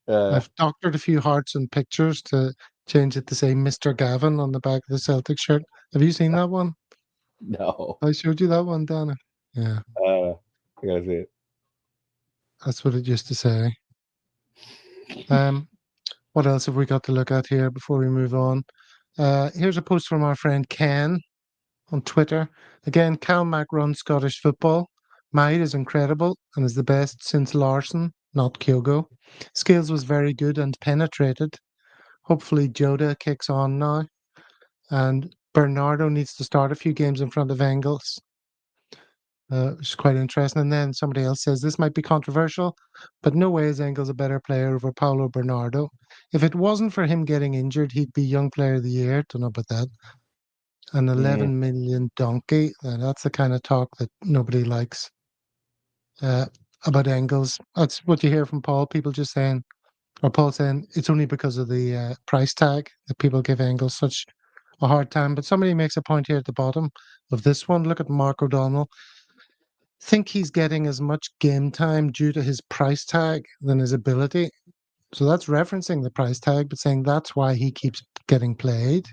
Uh, I've doctored a few hearts and pictures to change it to say Mr. Gavin on the back of the Celtic shirt. Have you seen that one? no, I showed you that one, Dana. Yeah, I gotta see it. that's what it used to say. What else have we got to look at here before we move on? Here's a post from our friend Ken on Twitter. Again, Cal Mack runs Scottish football. Maid is incredible and is the best since Larson, not Kyogo. Skills was very good and penetrated. Hopefully Joda kicks on now. And Bernardo needs to start a few games in front of Engels. Which is quite interesting. And then somebody else says this might be controversial, but no way is Engels a better player over Paulo Bernardo. If it wasn't for him getting injured, he'd be Young Player of the Year. Don't know about that. An 11 million donkey. That's the kind of talk that nobody likes about Engels. That's what you hear from Paul. People just saying, or Paul saying, it's only because of the price tag that people give Engels such a hard time. But somebody makes a point here at the bottom of this one. Look at Mark O'Donnell. Think he's getting as much game time due to his price tag than his ability. So that's referencing the price tag, but saying that's why he keeps getting played.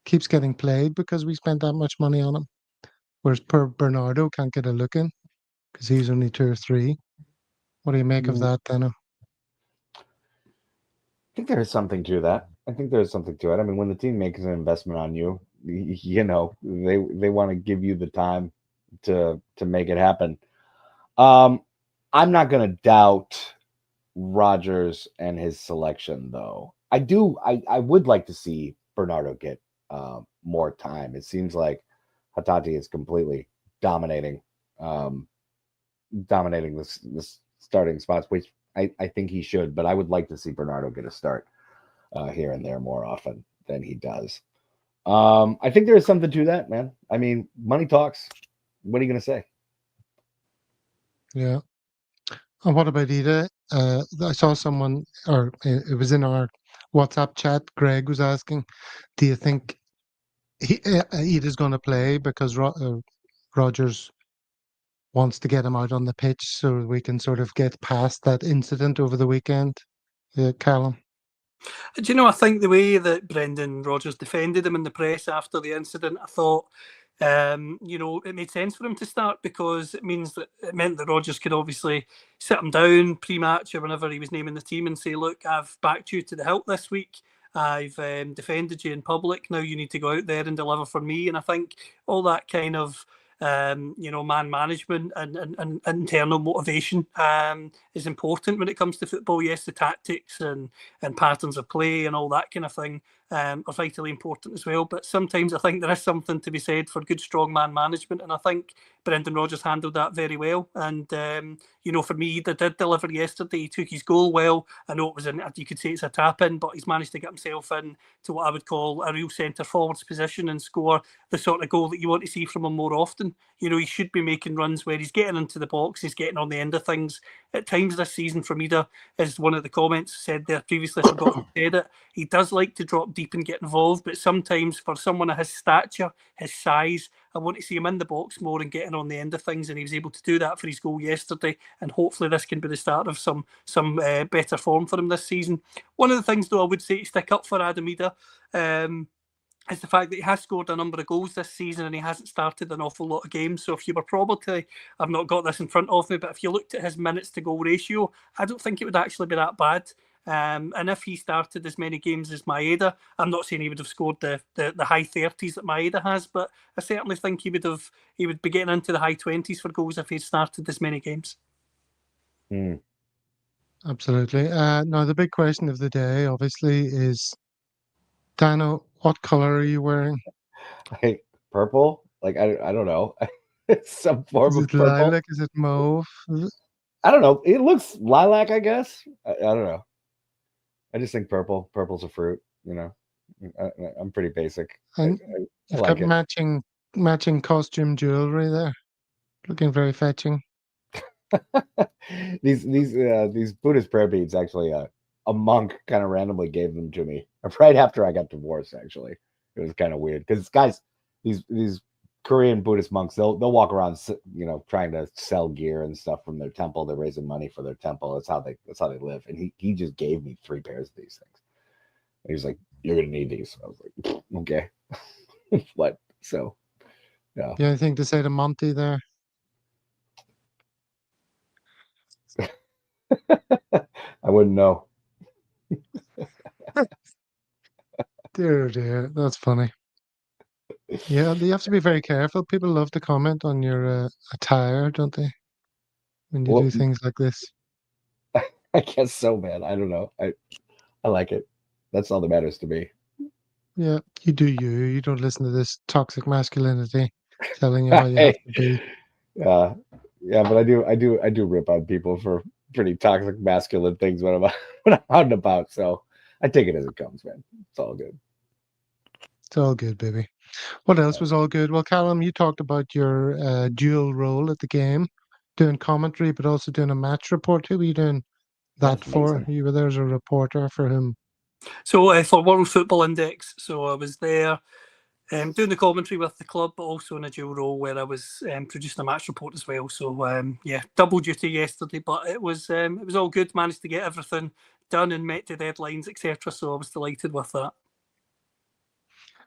Keeps getting played because we spent that much money on him. Whereas poor Bernardo can't get a look in because he's only 2 or 3. What do you make of that, Dano? I think there is something to that. I think there's something to it. I mean, when the team makes an investment on you, they want to give you the time to make it happen. I'm not going to doubt Rodgers and his selection, though. I would like to see Bernardo get more time. It seems like Hatate is completely dominating this starting spots, which I think he should, but I would like to see Bernardo get a start here and there more often than he does. I think there is something to that, man. I mean, money talks. What are you going to say? Yeah. And what about Ida? I saw someone, or it was in our WhatsApp chat. Greg was asking, "Do you think Ida's going to play because Rodgers wants to get him out on the pitch so we can sort of get past that incident over the weekend. Yeah, Callum. Do you know, I think the way that Brendan Rodgers defended him in the press after the incident, I thought, it made sense for him to start, because it meant that Rodgers could obviously sit him down pre-match or whenever he was naming the team and say, look, I've backed you to the hilt this week. I've defended you in public. Now you need to go out there and deliver for me. And I think all that kind of man management and internal motivation is important when it comes to football. Yes, the tactics and patterns of play and all that kind of thing are vitally important as well. But sometimes I think there is something to be said for good, strong man management. And I think Brendan Rodgers handled that very well. And, for me, they did deliver yesterday. He took his goal well. I know it was you could say it's a tap in, but he's managed to get himself in to what I would call a real centre forwards position and score the sort of goal that you want to see from him more often. He should be making runs where he's getting into the box, he's getting on the end of things. At times this season, for me, as one of the comments said there previously, I forgot who said it, he does like to drop deep and get involved, but sometimes for someone of his stature, his size, I want to see him in the box more and getting on the end of things, and he was able to do that for his goal yesterday, and hopefully this can be the start of some better form for him this season. One of the things, though, I would say to stick up for Adam Ida is the fact that he has scored a number of goals this season and he hasn't started an awful lot of games. So if you were probably, I've not got this in front of me, but if you looked at his minutes to goal ratio, I don't think it would actually be that bad. And if he started as many games as Maeda, I'm not saying he would have scored the high 30s that Maeda has, but I certainly think he would be getting into the high 20s for goals if he started as many games. Absolutely. Now, the big question of the day, obviously, is, Dano, what colour are you wearing? Like purple? Like, I don't know. It's some form of purple. Is it lilac? Is it mauve? I don't know. It looks lilac, I guess. I don't know. I just think purple. Purple's a fruit, I'm pretty basic. And you've got matching costume jewellery there. Looking very fetching. These Buddhist prayer beads, actually, a monk kind of randomly gave them to me right after I got divorced. Actually, it was kind of weird because guys, these Korean Buddhist monks, they'll walk around, trying to sell gear and stuff from their temple. They're raising money for their temple. That's how they live. And he just gave me 3 pairs of these things. And he was like, "You're gonna need these." I was like, "Okay." What? So, yeah. You anything to say to Monty there? I wouldn't know. Dear, that's funny. Yeah, you have to be very careful. People love to comment on your attire, don't they? When you do things like this. I guess so, man. I don't know. I like it. That's all that matters to me. Yeah, you do you. You don't listen to this toxic masculinity telling you how you have to be. Yeah, but I do rip on people for pretty toxic masculine things when I'm out and about. So I take it as it comes, man. It's all good. It's all good, baby. What else was all good? Well, Callum, you talked about your dual role at the game, doing commentary, but also doing a match report. Who were you doing that for? You were there as a reporter for whom? So for World Football Index. So I was there doing the commentary with the club, but also in a dual role where I was producing a match report as well. So double duty yesterday, but it was all good. Managed to get everything done and met the deadlines, etc. So I was delighted with that.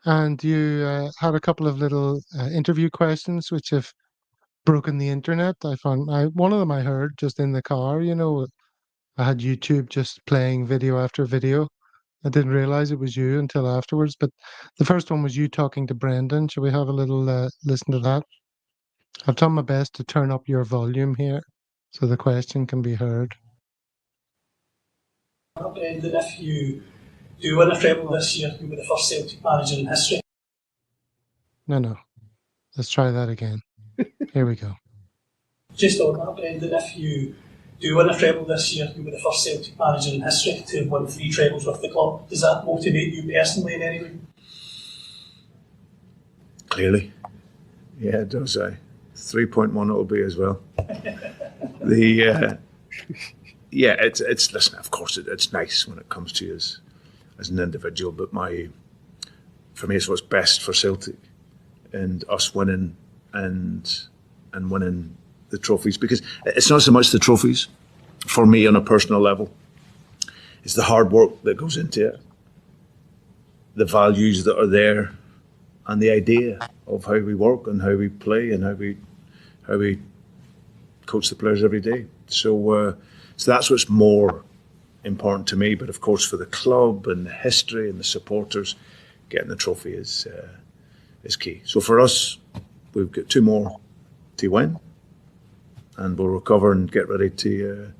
And you had a couple of little interview questions which have broken the internet. I found one of them I heard just in the car. I had YouTube just playing video after video. I didn't realize it was you until afterwards. But the first one was you talking to Brendan. Shall we have a little listen to that? I've done my best to turn up your volume here so the question can be heard. Brendan, if you do win a treble this year, you'll be the first Celtic manager in history. No. Let's try that again. Here we go. Just on that, Brendan, if you do win a treble this year, you'll be the first Celtic manager in history to win 3 trebles with the club. Does that motivate you personally in any way? Clearly. Yeah, it does. 3.1 it'll be as well. It's listen, of course it's nice when it comes to you as an individual, but for me it's what's best for Celtic and us winning and winning the trophies, because it's not so much the trophies for me on a personal level. It's the hard work that goes into it, the values that are there, and the idea of how we work and how we play and how we coach the players every day. So that's what's more important to me. But of course, for the club and the history and the supporters, getting the trophy is key. So for us, we've got 2 more to win, and we'll recover and get ready to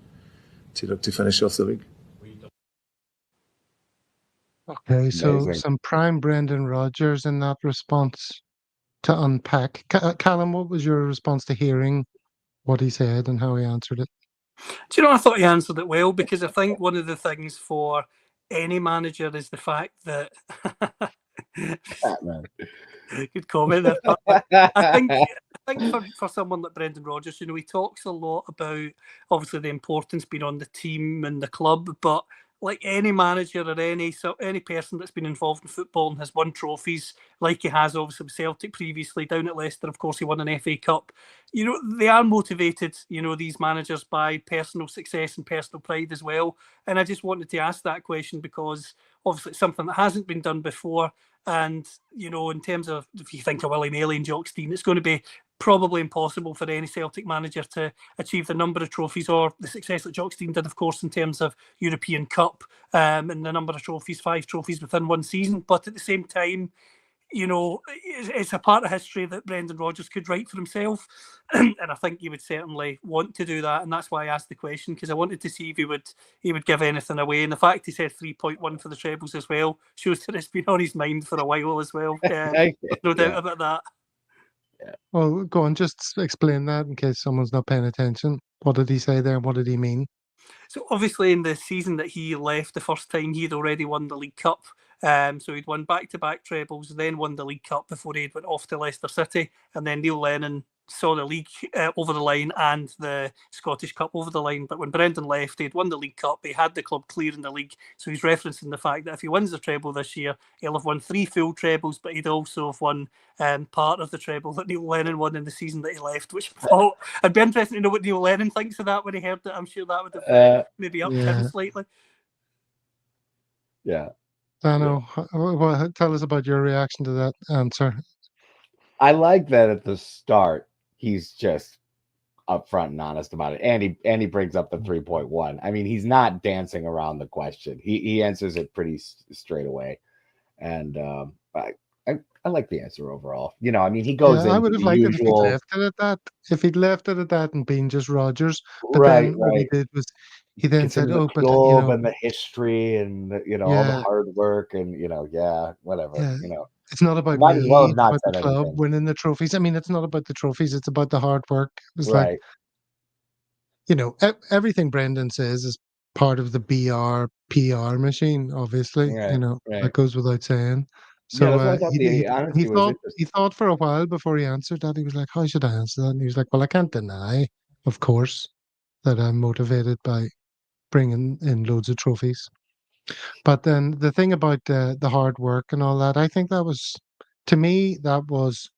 look to finish off the league. Okay, so Amazing. some prime Brendan Rodgers in that response to unpack. Callum, what was your response to hearing what he said and how he answered it? Do you know, I thought he answered it well, because I think one of the things for any manager is the fact that Batman. good comment there, Pat. But I think for someone like Brendan Rodgers, you know, he talks a lot about obviously the importance being on the team and the club, but like any manager or any person that's been involved in football and has won trophies, like he has obviously with Celtic previously, down at Leicester, of course, he won an FA Cup. You know, they are motivated, you know, these managers, by personal success and personal pride as well. And I just wanted to ask that question because obviously it's something that hasn't been done before. And, you know, in terms of, if you think of Willie Nelly and Johnstone, it's going to be probably impossible for any Celtic manager to achieve the number of trophies or the success that Johnstone did, of course, in terms of European Cup and the number of trophies, 5 trophies within one season. But at the same time, you know, it's a part of history that Brendan Rodgers could write for himself. And I think he would certainly want to do that. And that's why I asked the question, because I wanted to see if he would give anything away. And the fact he said 3.1 for the trebles as well shows that it's been on his mind for a while as well. No doubt about that. Yeah. Well, go on, just explain that in case someone's not paying attention. What did he say there? What did he mean? So obviously in the season that he left the first time, he'd already won the League Cup. So he'd won back-to-back trebles, then won the League Cup before he went off to Leicester City. And then Neil Lennon saw the league over the line and the Scottish Cup over the line. But when Brendan left, he'd won the League Cup. He had the club clear in the league. So he's referencing the fact that if he wins the treble this year, he'll have won 3 full trebles, but he'd also have won part of the treble that Neil Lennon won in the season that he left, which I thought I'd be interested to know what Neil Lennon thinks of that when he heard it. I'm sure that would have maybe upped him slightly. Yeah. Dano, tell us about your reaction to that answer. I like that at the start, he's just upfront and honest about it. And he brings up the 3.1. I mean, he's not dancing around the question. He answers it pretty straight away. And I like the answer overall. You know, I mean, he goes I would have liked it if he'd left it at that. If he'd left it at that and been just Rodgers. But then what he did was he then said, the but club and the history and all the hard work and whatever. It's not about Might me, as well have it's not about the said club anything. winning the trophies. I mean, it's not about the trophies, it's about the hard work. It was like, everything Brendan says is part of the PR machine, obviously. That goes without saying. So that's why I thought the honesty was interesting. he thought for a while before he answered that. He was like, how should I answer that? And he was like, well, I can't deny, of course, that I'm motivated by bringing in loads of trophies. But then the thing about the hard work and all that, I think that was, to me, that was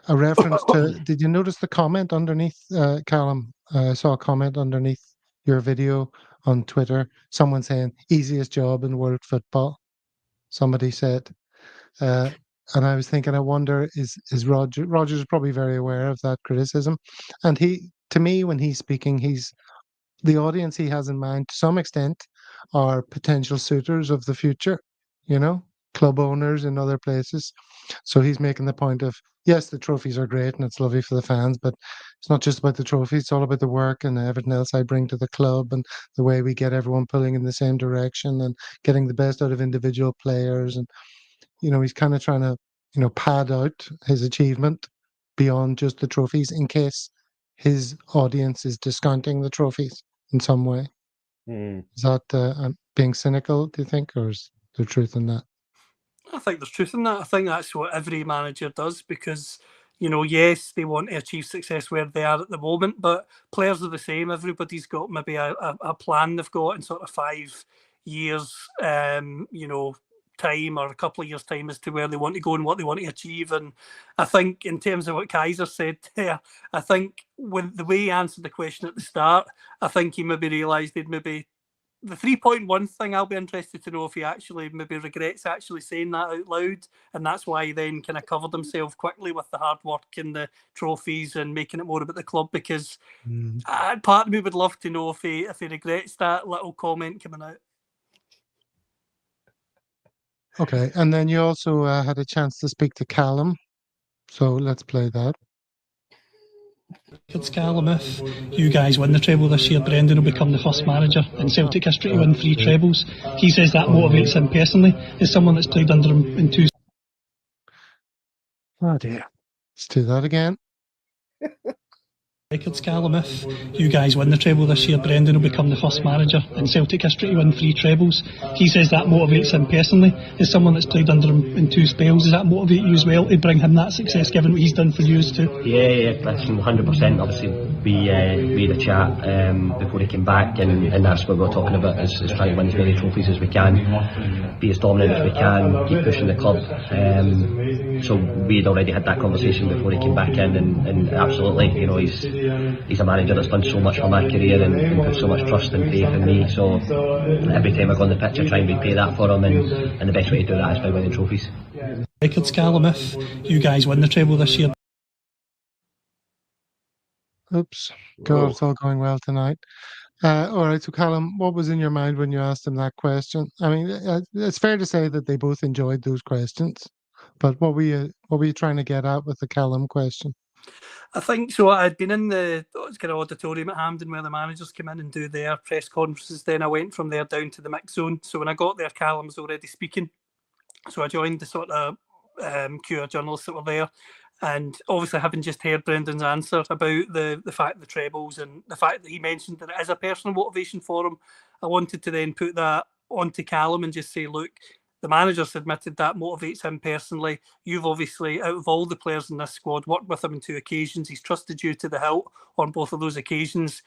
a reference to. Did you notice the comment underneath, Callum? I saw a comment underneath your video on Twitter. Someone saying easiest job in world football. Somebody said, and I was thinking, I wonder, is Rodgers is probably very aware of that criticism, and to me, when he's speaking, the audience he has in mind to some extent are potential suitors of the future, club owners in other places. So he's making the point of, yes, the trophies are great and it's lovely for the fans, but it's not just about the trophies, it's all about the work and everything else I bring to the club and the way we get everyone pulling in the same direction and getting the best out of individual players. And, he's kind of trying to, pad out his achievement beyond just the trophies in case his audience is discounting the trophies in some way. Is that being cynical, do you think, or is there truth in that? I think there's truth in that. I think that's what every manager does because, yes, they want to achieve success where they are at the moment, but players are the same. Everybody's got maybe a plan they've got in sort of 5 years, time or a couple of years' time as to where they want to go and what they want to achieve. And I think in terms of what Kaiser said there, I think when the way he answered the question at the start, I think he maybe realised he'd maybe the 3.1 thing. I'll be interested to know if he actually maybe regrets actually saying that out loud, and that's why he then kind of covered himself quickly with the hard work and the trophies and making it more about the club, because part of me would love to know if he regrets that little comment coming out. Okay, and then you also had a chance to speak to Callum, so let's play that. It's Callum. If you guys win the treble this year, Brendan will become the first manager in Celtic history to win 3 trebles. He says that motivates him personally, as someone that's played under him in 2. Oh dear. Let's do that again. Records, Callum. If you guys win the treble this year, Brendan will become the first manager in Celtic history to win 3 trebles. He says that motivates him personally, as someone that's played under him in 2 spells. Does that motivate you as well to bring him that success, given what he's done for you too? Yeah, listen, 100%. Obviously, we had a chat before he came back, and that's what we're talking about, is trying to win as many trophies as we can, be as dominant as we can, keep pushing the club. So we'd already had that conversation before he came back in, and absolutely, you know, he's a manager that's done so much for my career and put so much trust and faith in me. So every time I go on the pitch, I try and repay that for him, and the best way to do that is by winning trophies. Records, Callum. If you guys win the treble this year. Oops. God, it's all going well tonight. All right, so Callum, what was in your mind when you asked him that question? I mean, it's fair to say that they both enjoyed those questions, but what were you trying to get at with the Callum question? I think so. I'd been in the kind of auditorium at Hampden where the managers come in and do their press conferences. Then I went from there down to the mix zone. So when I got there, Callum was already speaking. So I joined the sort of queue of journalists that were there. And obviously, having just heard Brendan's answer about the fact of the trebles and the fact that he mentioned that it is a personal motivation for him, I wanted to then put that onto Callum and just say, look, the manager's admitted that motivates him personally. You've obviously, out of all the players in this squad, worked with him on 2 occasions. He's trusted you to the hilt on both of those occasions.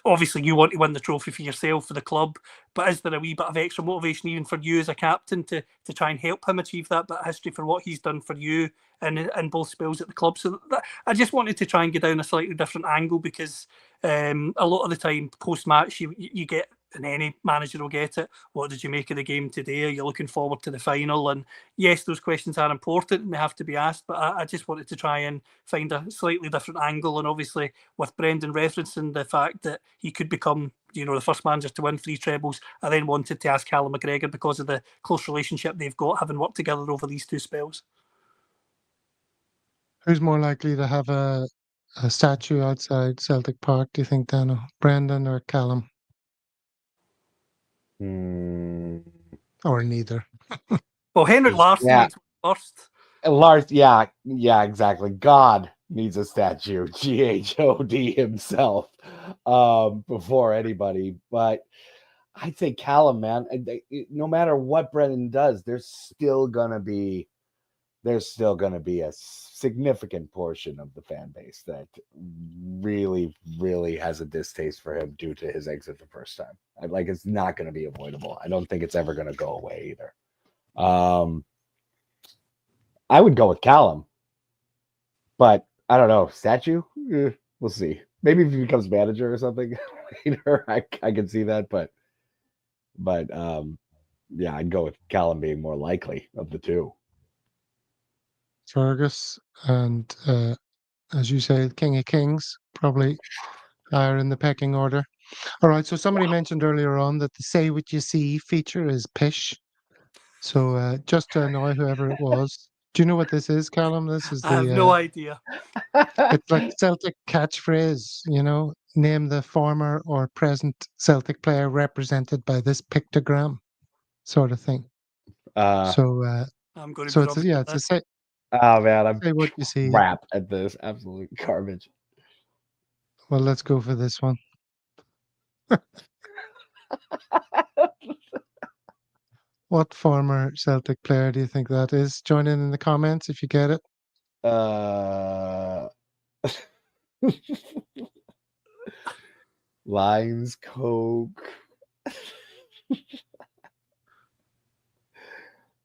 Obviously, you want to win the trophy for yourself, for the club, but is there a wee bit of extra motivation even for you as a captain to try and help him achieve that bit of history for what he's done for you in both spells at the club? So I just wanted to try and get down a slightly different angle, because a lot of the time post-match you get, and any manager will get it, what did you make of the game today? Are you looking forward to the final? And yes, those questions are important and they have to be asked, but I just wanted to try and find a slightly different angle. And obviously, with Brendan referencing the fact that he could become, you know, the first manager to win 3 trebles, I then wanted to ask Callum McGregor because of the close relationship they've got, having worked together over these 2 spells. Who's more likely to have a statue outside Celtic Park, do you think, Dano? Brendan or Callum? Or neither? Well, Henrik Larsson needs one first. Lars, yeah, exactly. God needs a statue, GHOD himself, before anybody. But I think Callum, man, no matter what Brendan does, there's still gonna be a significant portion of the fan base that really, really has a distaste for him due to his exit the first time. Like, it's not going to be avoidable. I don't think it's ever going to go away either. I would go with Callum, but I don't know. Statue? We'll see. Maybe if he becomes manager or something later, I can see that. But yeah, I'd go with Callum being more likely of the 2. Fergus and, as you say, King of Kings probably are in the pecking order. All right, so somebody mentioned earlier on that the Say What You See feature is pish. So just to annoy whoever it was, do you know what this is, Callum? This is I have no idea. It's like Celtic catchphrase, you know, name the former or present Celtic player represented by this pictogram, sort of thing. I'm going to it's a say. Oh man, I'm Say what you see. crap at this. Absolute garbage. Well, let's go for this one. What former Celtic player do you think that is? Join in the comments if you get it. Lines, Coke.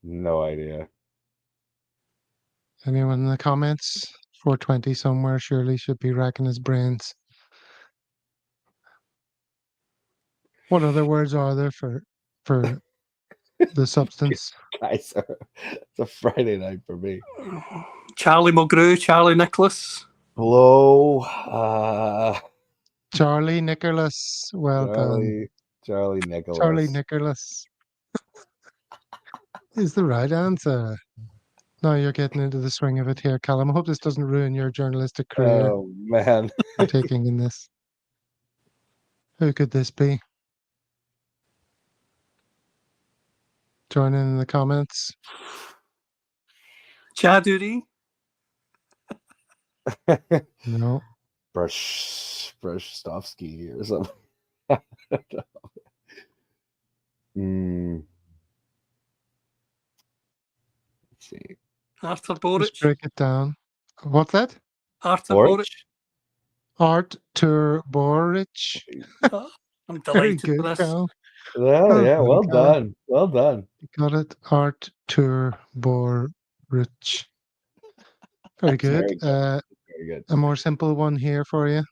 No idea. Anyone in the comments? 420 somewhere surely should be racking his brains. What other words are there for the substance? Guys, it's a Friday night for me. Charlie Mulgrew, Charlie Nicholas. Hello, Charlie Nicholas. Well done. Charlie Nicholas. Charlie Nicholas is the right answer. Now you're getting into the swing of it here, Callum. I hope this doesn't ruin your journalistic career. Oh man, Taking in this. Who could this be? Join in the comments. Chaduri. No. Brushstovsky or something. Let's see. Arthur Let's Boric. break it down. What's that? Arthur Boric? Artur Boric. I'm Very delighted good, with this. Cal. Oh, yeah, well Cal. done. Well done. You got it. Artur Boric. Very good. Very good. A more simple one here for you.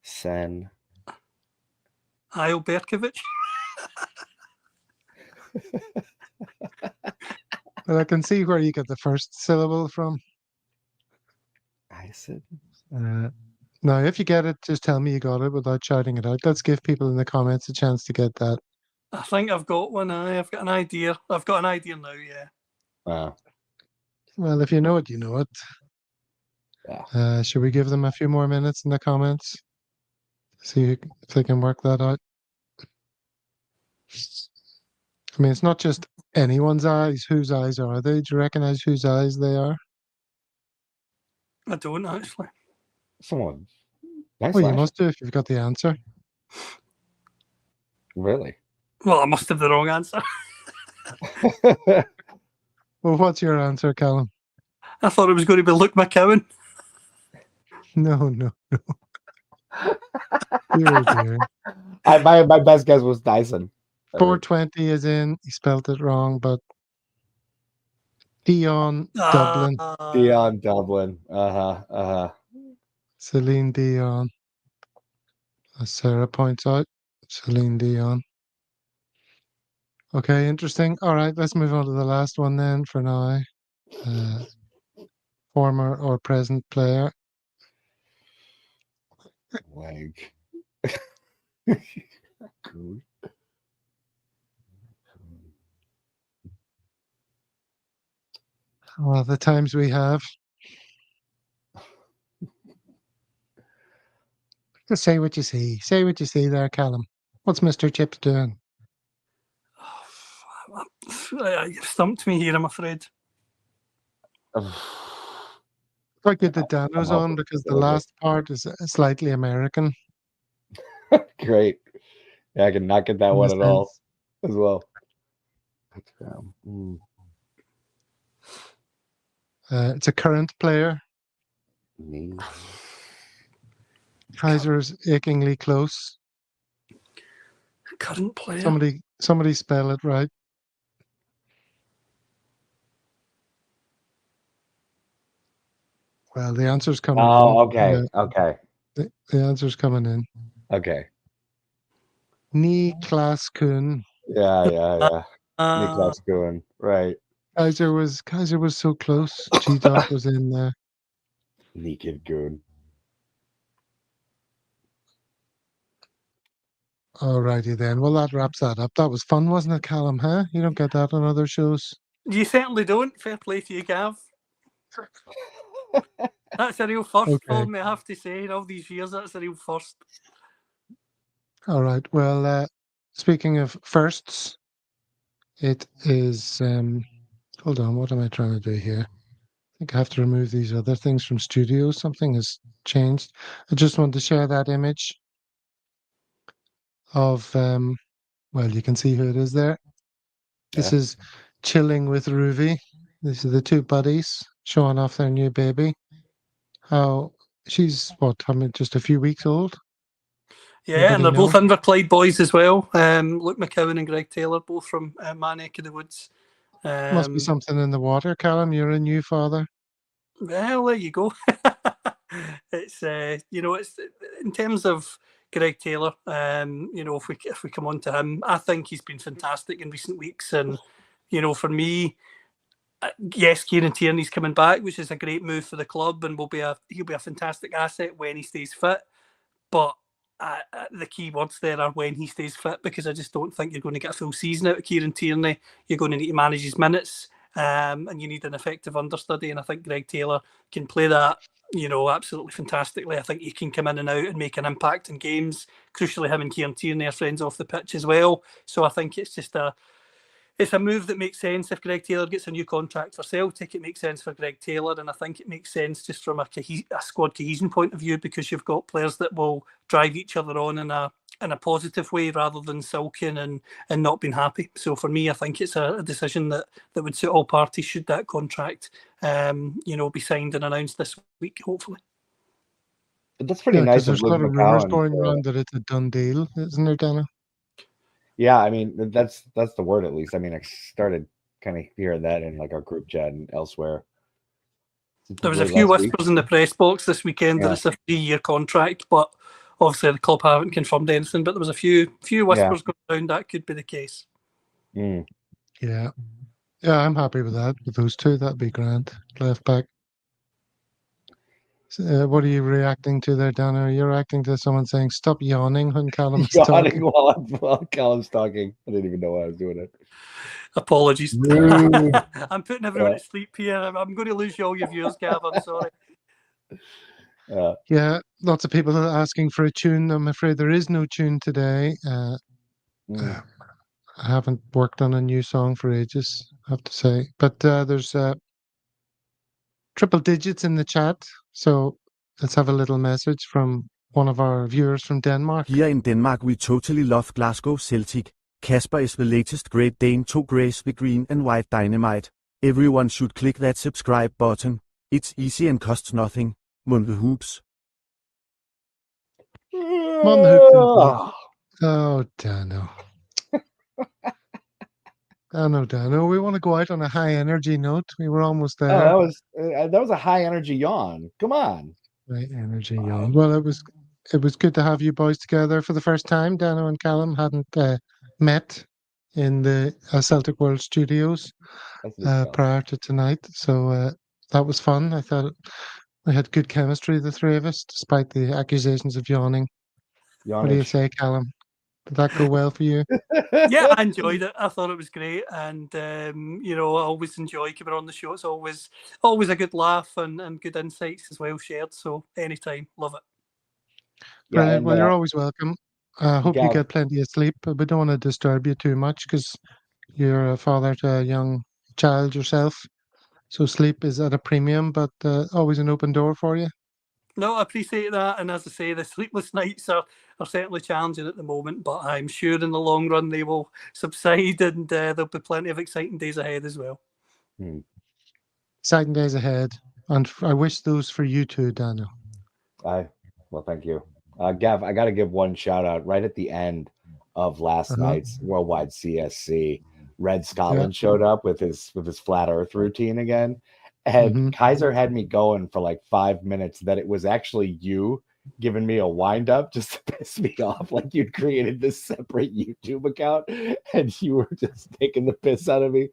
Sen. Ayo Berkovic. Well, I can see where you get the first syllable from. I said. Now, if you get it, just tell me you got it without shouting it out. Let's give people in the comments a chance to get that. I think I've got one. I've got an idea. I've got an idea now, yeah. Well, if you know it, you know it. Yeah. Should we give them a few more minutes in the comments? See if they can work that out. I mean, it's not just anyone's eyes. Whose eyes are they? Do you recognize whose eyes they are? I don't actually. Someone. Nice Well, you flash. must do if you've got the answer. Really? Well, I must have the wrong answer. Well, what's your answer, Callum? I thought it was going to be Luke McCowan. No. Dear, dear. My best guess was Dyson. 420 is in. He spelled it wrong, but Dion Dublin. Dion Dublin. Celine Dion. As Sarah points out, Celine Dion. Okay, interesting. All right, let's move on to the last one then for now. Former or present player. Leg. Good. Well, the times we have. Just say what you see. Say what you see there, Callum. What's Mr. Chips doing? You've stumped me here, I'm afraid. Quite good that Dano's on because the last part is slightly American. Great. Yeah, I can not get that in one a at all sense. as well. It's a current player. Me. Kaiser's achingly close. Current player. Somebody spell it right. Well, the answer's coming in. Okay. Okay. The answer's coming in. Okay. Niklas Kuhn. Yeah. Niklas Kuhn. Right. Kaiser was so close. G-Dog was in there. Naked Kuhn. Alrighty then. Well, that wraps that up. That was fun, wasn't it, Callum? Huh? You don't get that on other shows. You certainly don't. Fair play to you, Gav. That's a real first for me, I have to say. In all these years, that's a real first. All right. Well, speaking of firsts, it is. Hold on. What am I trying to do here? I think I have to remove these other things from studio. Something has changed. I just wanted to share that image of. Well, you can see who it is there. This is Chilling with Ruby. These are the two buddies showing off their new baby. How she's just a few weeks old. Yeah, and they're Nobody both Inverclyde boys as well. Luke McCowan and Greg Taylor, both from my neck of the woods. Must be something in the water, Callum. You're a new father. Well, there you go. It's it's in terms of Greg Taylor. If we come on to him, I think he's been fantastic in recent weeks, and for me, yes, Kieran Tierney's coming back, which is a great move for the club, and he'll be a fantastic asset when he stays fit. But the key words there are when he stays fit, because I just don't think you're going to get a full season out of Kieran Tierney. You're going to need to manage his minutes, and you need an effective understudy. And I think Greg Taylor can play that, absolutely fantastically. I think he can come in and out and make an impact in games. Crucially, him and Kieran Tierney are friends off the pitch as well. So I think it's just it's a move that makes sense. If Greg Taylor gets a new contract for Celtic, it makes sense for Greg Taylor, and I think it makes sense just from a squad cohesion point of view, because you've got players that will drive each other on in a positive way rather than sulking and not being happy. So for me, I think it's a decision that would suit all parties should that contract be signed and announced this week, hopefully. But that's pretty nice. There's a lot of rumours going around that it's a done deal, isn't there, Dana? Yeah, I mean that's the word, at least. I mean, I started kind of hearing that in like our group chat and elsewhere. There was a few whispers in the press box this weekend that it's a 3-year contract, but obviously the club haven't confirmed anything. But there was a few whispers going around that could be the case. Mm. Yeah, I'm happy with that. With those two, that'd be grand. Left back. What are you reacting to there, Dana? Are you reacting to someone saying "stop yawning" when Callum's talking? while Callum's talking. I didn't even know why I was doing it. Apologies. I'm putting everyone to sleep here. I'm going to lose you all your viewers, Gav. I'm sorry. Yeah, lots of people are asking for a tune. I'm afraid there is no tune today. I haven't worked on a new song for ages, I have to say. But there's triple digits in the chat. So let's have a little message from one of our viewers from Denmark. Here in Denmark, we totally love Glasgow Celtic. Casper is the latest Great Dane to grace the green and white dynamite. Everyone should click that subscribe button. It's easy and costs nothing. Mon the hoops. Mon the hoops. Oh, Dano. Dano. We want to go out on a high energy note. We were almost there. Oh, that was a high energy yawn. Come on. High energy yawn. Well, it was good to have you boys together for the first time. Dano and Callum hadn't met in the Celtic World Studios prior to tonight, so that was fun. I thought we had good chemistry, the three of us, despite the accusations of yawning. What do you say, Callum? Did that go well for you? Yeah, I enjoyed it. I thought it was great, and I always enjoy coming on the show. It's always a good laugh and good insights as well shared. So anytime, love it. Brilliant. Yeah, well, you're always welcome. I hope you get plenty of sleep, but we don't want to disturb you too much because you're a father to a young child yourself. So sleep is at a premium, but always an open door for you. No, I appreciate that. And as I say, the sleepless nights are certainly challenging at the moment, but I'm sure in the long run they will subside, and there'll be plenty of exciting days ahead as well. Exciting days ahead. And I wish those for you too, Daniel. Well, thank you. Gav, I got to give one shout out right at the end of last night's Worldwide CSC. Red Scotland showed up with his flat earth routine again. And Kaiser had me going for like 5 minutes that it was actually you giving me a wind up just to piss me off. Like you'd created this separate YouTube account and you were just taking the piss out of me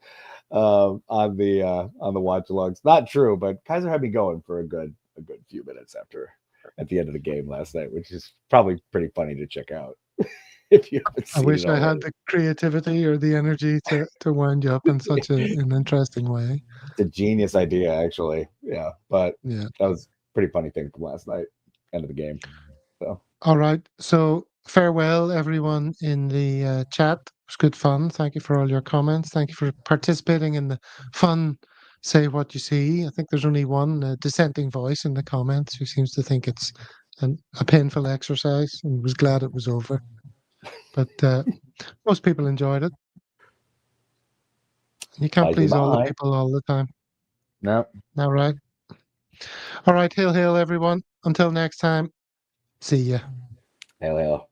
on the watch logs. Not true, but Kaiser had me going for a good few minutes at the end of the game last night, which is probably pretty funny to check out. If you haven't seen I wish I had the creativity or the energy to wind you up in such an interesting way. It's a genius idea, actually. Yeah, but that was a pretty funny thing from last night, end of the game. So, all right. So farewell, everyone in the chat. It was good fun. Thank you for all your comments. Thank you for participating in the fun. Say what you see. I think there's only one dissenting voice in the comments who seems to think it's a painful exercise and was glad it was over. But most people enjoyed it. You can't please all the people all the time. No. All right. All right. Hail, hail, everyone. Until next time. See ya. Hail, hail.